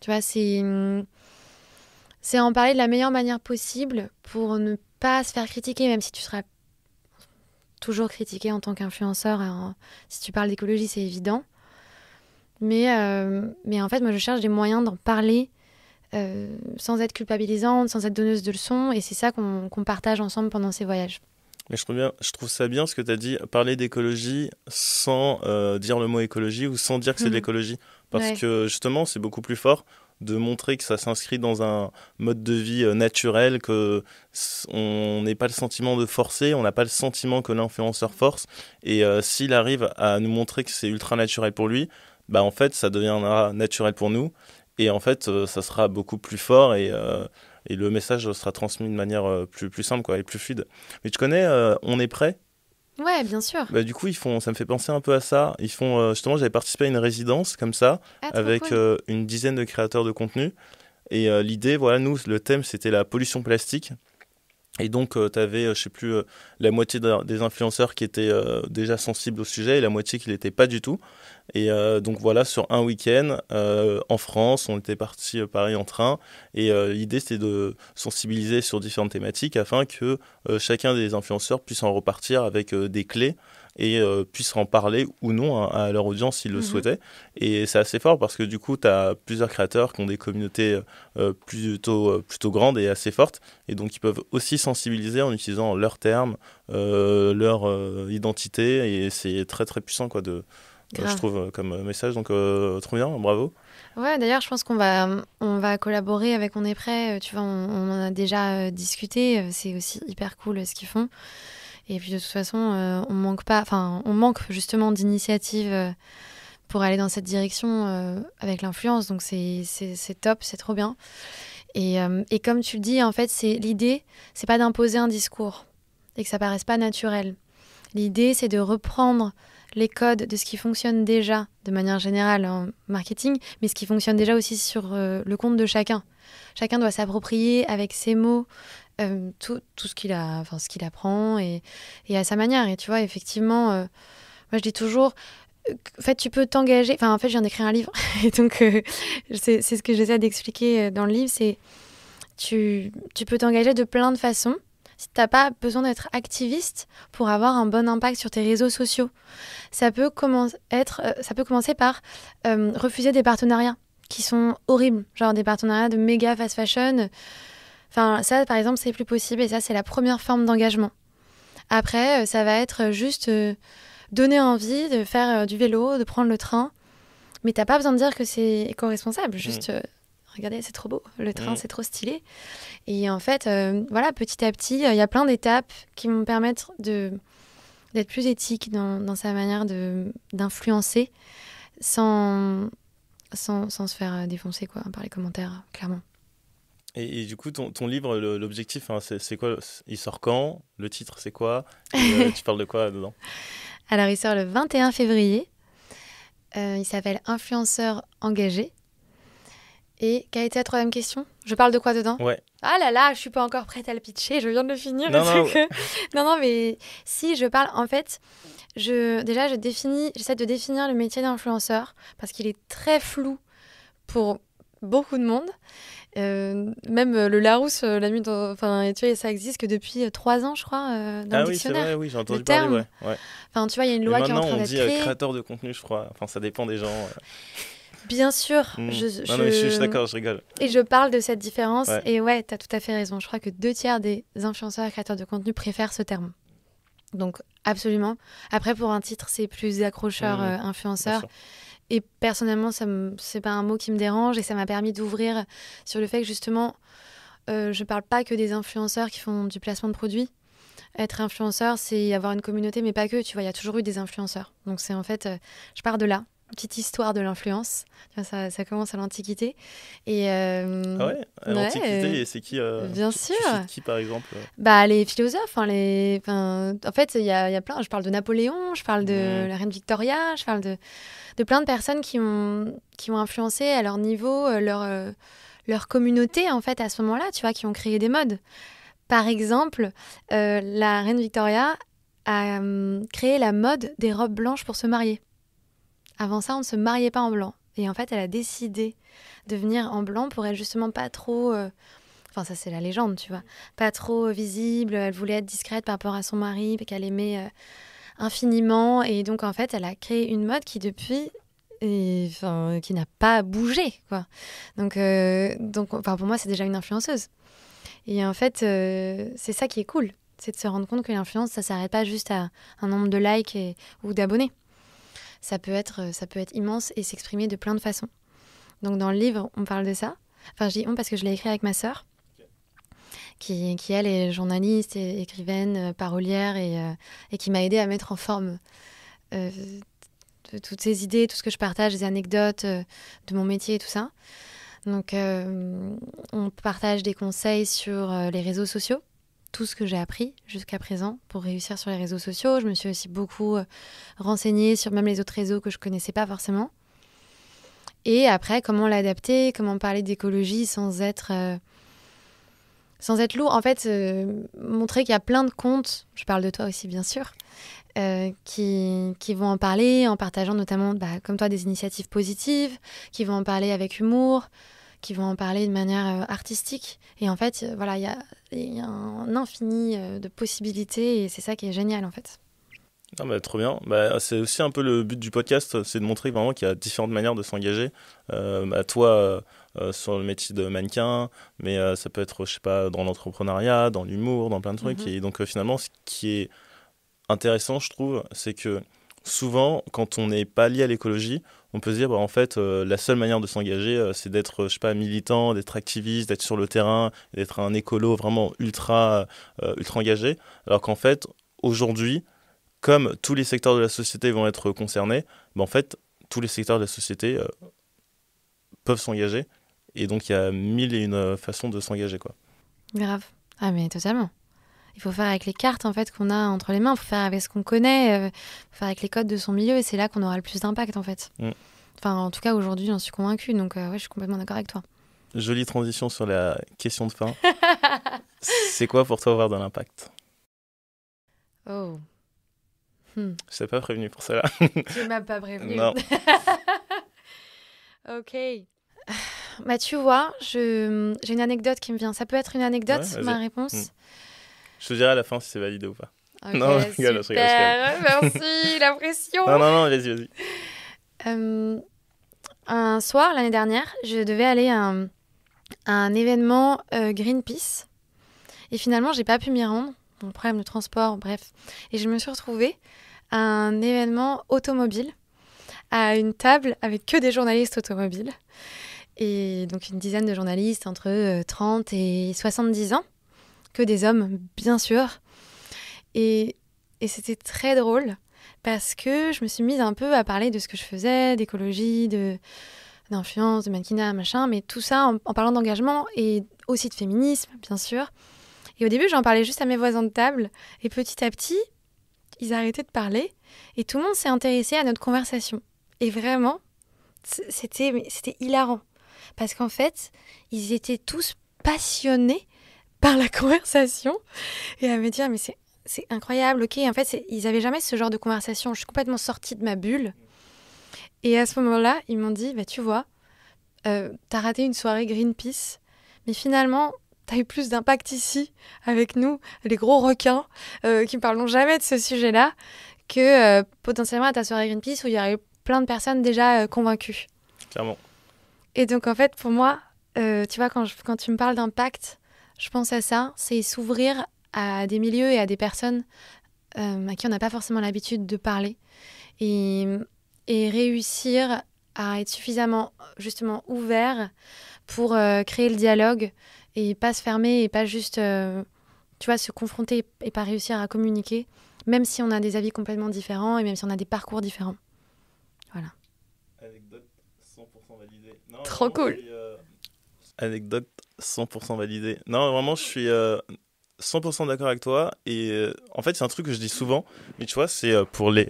Tu vois, c'est en parler de la meilleure manière possible pour ne pas se faire critiquer, même si tu seras toujours critiqué en tant qu'influenceur. Si tu parles d'écologie, c'est évident. Mais en fait, moi, je cherche des moyens d'en parler sans être culpabilisante, sans être donneuse de leçons. Et c'est ça qu'on partage ensemble pendant ces voyages. Mais je trouve ça bien ce que tu as dit, parler d'écologie sans dire le mot écologie ou sans dire que c'est de l'écologie. Parce que justement, c'est beaucoup plus fort de montrer que ça s'inscrit dans un mode de vie naturel, que on n'ait pas le sentiment de forcer, on n'a pas le sentiment que l'influenceur force. Et s'il arrive à nous montrer que c'est ultra naturel pour lui, bah en fait, ça deviendra naturel pour nous. Et en fait, ça sera beaucoup plus fort et le message sera transmis de manière plus simple quoi, et plus fluide. Mais tu connais On est prêt? Ouais, bien sûr. Bah, du coup, ça me fait penser un peu à ça. Ils font, justement, j'avais participé à une résidence comme ça, avec Cool. une dizaine de créateurs de contenu. Et l'idée, voilà, nous, le thème, c'était la pollution plastique. Et donc, tu avais, je sais plus, la moitié des influenceurs qui étaient déjà sensibles au sujet et la moitié qui ne l'étaient pas du tout. Et donc, voilà, sur un week-end, en France, on était parti pareil en train. Et l'idée, c'était de sensibiliser sur différentes thématiques afin que chacun des influenceurs puisse en repartir avec des clés et puissent en parler ou non à leur audience s'ils le souhaitaient. Et c'est assez fort parce que du coup, tu as plusieurs créateurs qui ont des communautés plutôt grandes et assez fortes. Et donc, ils peuvent aussi sensibiliser en utilisant leurs termes, leur identité. Et c'est très, très puissant, quoi, je trouve, comme message. Donc, trop bien, bravo. Ouais, d'ailleurs, je pense on va collaborer avec On est prêt. Tu vois, on en a déjà discuté. C'est aussi hyper cool ce qu'ils font. Et puis de toute façon, on manque justement d'initiatives pour aller dans cette direction avec l'influence. Donc c'est top, c'est trop bien. Et comme tu le dis, en fait, l'idée, c'est pas d'imposer un discours et que ça paraisse pas naturel. L'idée, c'est de reprendre les codes de ce qui fonctionne déjà de manière générale en marketing, mais ce qui fonctionne déjà aussi sur le compte de chacun. Chacun doit s'approprier avec ses mots tout ce qu'il apprend et à sa manière. Et tu vois, effectivement, moi je dis toujours, en fait, tu peux t'engager. Enfin, en fait, je viens d'écrire un livre, et donc c'est ce que j'essaie d'expliquer dans le livre, c'est tu peux t'engager de plein de façons. Si tu n'as pas besoin d'être activiste pour avoir un bon impact sur tes réseaux sociaux, ça peut commencer par refuser des partenariats qui sont horribles, genre des partenariats de méga fast fashion. Enfin, ça, par exemple, c'est plus possible et ça, c'est la première forme d'engagement. Après, ça va être juste donner envie de faire du vélo, de prendre le train. Mais t'as pas besoin de dire que c'est éco-responsable. Juste, regardez, c'est trop beau. Le train, c'est trop stylé. Et en fait, voilà, petit à petit, il y a plein d'étapes qui vont permettre d'être plus éthique dans sa manière d'influencer sans se faire défoncer quoi, par les commentaires, clairement. Et du coup, ton livre, l'objectif, hein, c'est quoi? Il sort quand? Le titre, c'est quoi? Et, tu parles de quoi dedans? Alors, il sort le 21 février. Il s'appelle Influenceur engagé. Et quelle a été la troisième question? Je parle de quoi dedans? Ouais. Ah là là, je suis pas encore prête à le pitcher, je viens de le finir. Non, mais si, je parle, en fait, j'essaie de définir le métier d'influenceur parce qu'il est très flou pour beaucoup de monde. Même le Larousse l'a mis enfin, tu vois, ça existe que depuis 3 ans, je crois, dans le dictionnaire. C'est vrai, oui, j'ai entendu parler, ouais. Enfin, tu vois, il y a une loi qui est en train d'être créée. Maintenant, on dit créateur de contenu, je crois. Enfin, ça dépend des gens. Bien sûr. Non, mais je suis d'accord, je rigole. Et je parle de cette différence. Ouais. Et ouais, t'as tout à fait raison. Je crois que 2/3 des influenceurs et créateurs de contenu préfèrent ce terme. Donc, absolument. Après, pour un titre, c'est plus accrocheur influenceur. Et personnellement, c'est pas un mot qui me dérange et ça m'a permis d'ouvrir sur le fait que justement, je parle pas que des influenceurs qui font du placement de produits. Être influenceur, c'est avoir une communauté, mais pas que. Tu vois, il y a toujours eu des influenceurs. Donc c'est en fait, je pars de là. Petite histoire de l'influence. Ça commence à l'Antiquité. Et, ah ouais, à l'Antiquité, c'est qui bien sûr. Tu cites qui, par exemple? Les philosophes. En fait, il y a plein. Je parle de Napoléon, je parle de la reine Victoria, je parle de plein de personnes qui ont influencé à leur niveau, leur communauté, en fait, à ce moment-là, tu vois, qui ont créé des modes. Par exemple, la reine Victoria a créé la mode des robes blanches pour se marier. Avant ça, on ne se mariait pas en blanc. Et en fait, elle a décidé de venir en blanc pour être justement pas trop... Enfin, ça, c'est la légende, tu vois. Pas trop visible. Elle voulait être discrète par rapport à son mari, qu'elle aimait infiniment. Et donc, en fait, elle a créé une mode qui, depuis... qui n'a pas bougé, quoi. Donc, pour moi, c'est déjà une influenceuse. Et en fait, c'est ça qui est cool. C'est de se rendre compte que l'influence, ça ne s'arrête pas juste à un nombre de likes ou d'abonnés. Ça peut être immense et s'exprimer de plein de façons. Donc dans le livre, on parle de ça. Enfin, je dis on parce que je l'ai écrit avec ma sœur, qui elle, est journaliste, et écrivaine, parolière, et qui m'a aidée à mettre en forme toutes ces idées, tout ce que je partage, des anecdotes de mon métier et tout ça. Donc, on partage des conseils sur les réseaux sociaux, tout ce que j'ai appris jusqu'à présent pour réussir sur les réseaux sociaux. Je me suis aussi beaucoup renseignée sur même les autres réseaux que je ne connaissais pas forcément. Et après, comment l'adapter, comment parler d'écologie sans être lourd. En fait, montrer qu'il y a plein de comptes, je parle de toi aussi bien sûr, qui vont en parler en partageant notamment, comme toi, des initiatives positives, qui vont en parler avec humour, qui vont en parler de manière artistique. Et en fait, voilà, il y a un infini de possibilités et c'est ça qui est génial en fait. Ah bah, trop bien. C'est aussi un peu le but du podcast, c'est de montrer vraiment qu'il y a différentes manières de s'engager. Toi, sur le métier de mannequin, mais ça peut être, je sais pas, dans l'entrepreneuriat, dans l'humour, dans plein de trucs. Et donc finalement, ce qui est intéressant, je trouve, c'est que souvent, quand on n'est pas lié à l'écologie, on peut se dire, en fait, la seule manière de s'engager, c'est d'être, je sais pas, militant, d'être activiste, d'être sur le terrain, d'être un écolo vraiment ultra engagé. Alors qu'en fait, aujourd'hui, comme tous les secteurs de la société vont être concernés, en fait, tous les secteurs de la société peuvent s'engager. Et donc, il y a 1001 façons de s'engager, quoi. Grave. Ah, mais totalement. Il faut faire avec les cartes en fait qu'on a entre les mains, il faut faire avec ce qu'on connaît, il faut faire avec les codes de son milieu et c'est là qu'on aura le plus d'impact en fait. Enfin, en tout cas, aujourd'hui, j'en suis convaincue, donc ouais, je suis complètement d'accord avec toi. Jolie transition sur la question de fin. C'est quoi pour toi avoir de l'impact ? Oh. Je t'ai pas prévenu pour cela. Tu m'as pas prévenu. Non. Ok. Tu vois, j'ai une anecdote qui me vient. Ça peut être une anecdote, ouais, ma réponse. Je te dirai à la fin si c'est validé ou pas. Ok, non, je super. Merci, la pression. Non, vas-y. Un soir, l'année dernière, je devais aller à un événement Greenpeace. Et finalement, j'ai pas pu m'y rendre. Mon problème de transport, bref. Et je me suis retrouvée à un événement automobile, à une table avec que des journalistes automobiles. Et donc une dizaine de journalistes entre 30 et 70 ans. Que des hommes, bien sûr. Et c'était très drôle parce que je me suis mise un peu à parler de ce que je faisais, d'écologie, d'influence, de mannequinat, machin, mais tout ça en parlant d'engagement et aussi de féminisme, bien sûr. Et au début, j'en parlais juste à mes voisins de table. Et petit à petit, ils arrêtaient de parler et tout le monde s'est intéressé à notre conversation. Et vraiment, c'était hilarant. Parce qu'en fait, ils étaient tous passionnés par la conversation et à me dire, mais c'est incroyable, ok. En fait, ils n'avaient jamais ce genre de conversation. Je suis complètement sortie de ma bulle. Et à ce moment-là, ils m'ont dit, tu vois, t'as raté une soirée Greenpeace, mais finalement, t'as eu plus d'impact ici, avec nous, les gros requins, qui ne parlons jamais de ce sujet-là, que potentiellement à ta soirée Greenpeace où il y aurait eu plein de personnes déjà convaincues. Clairement. Et donc, en fait, pour moi, tu vois, quand tu me parles d'impact, je pense à ça, c'est s'ouvrir à des milieux et à des personnes à qui on n'a pas forcément l'habitude de parler et réussir à être suffisamment justement ouvert pour créer le dialogue et pas se fermer et pas juste tu vois, se confronter et pas réussir à communiquer, même si on a des avis complètement différents et même si on a des parcours différents. Voilà. Anecdote 100% validée. Non, trop cool. Anecdote 100% validée. Non, vraiment, je suis 100% d'accord avec toi. Et en fait, c'est un truc que je dis souvent, mais tu vois, c'est pour les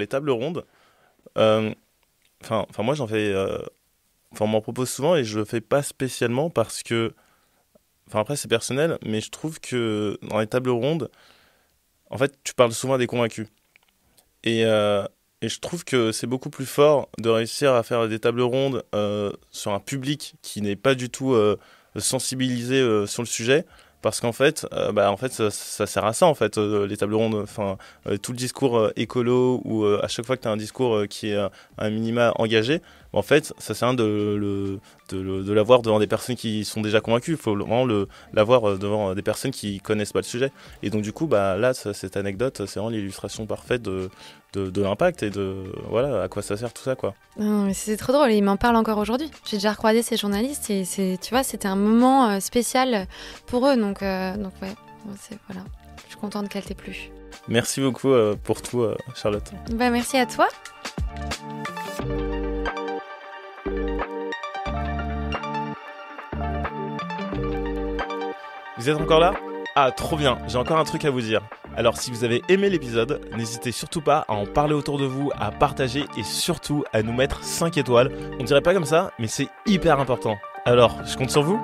tables rondes. Moi, j'en fais. On m'en propose souvent et je le fais pas spécialement parce que. Après, c'est personnel, mais je trouve que dans les tables rondes, en fait, tu parles souvent à des convaincus. Et je trouve que c'est beaucoup plus fort de réussir à faire des tables rondes sur un public qui n'est pas du tout sensibilisé sur le sujet. Parce qu'en fait, ça sert à ça, en fait, les tables rondes. Tout le discours écolo, ou à chaque fois que tu as un discours qui est un minima engagé, en fait, ça sert à rien de l'avoir devant des personnes qui sont déjà convaincues. Il faut vraiment l'avoir devant des personnes qui connaissent pas le sujet. Et donc, du coup, là, cette anecdote, c'est vraiment l'illustration parfaite de de l'impact et de voilà à quoi ça sert tout ça quoi. Non, mais c'est trop drôle et il m'en parle encore aujourd'hui. J'ai déjà recroisé ces journalistes et tu vois, c'était un moment spécial pour eux. Donc ouais, voilà. Je suis contente qu'elle t'ait plu. Merci beaucoup pour tout, Charlotte. Merci à toi. Vous êtes encore là ? Ah, trop bien, j'ai encore un truc à vous dire. Alors si vous avez aimé l'épisode, n'hésitez surtout pas à en parler autour de vous, à partager et surtout à nous mettre 5 étoiles. On dirait pas comme ça, mais c'est hyper important. Alors, je compte sur vous ?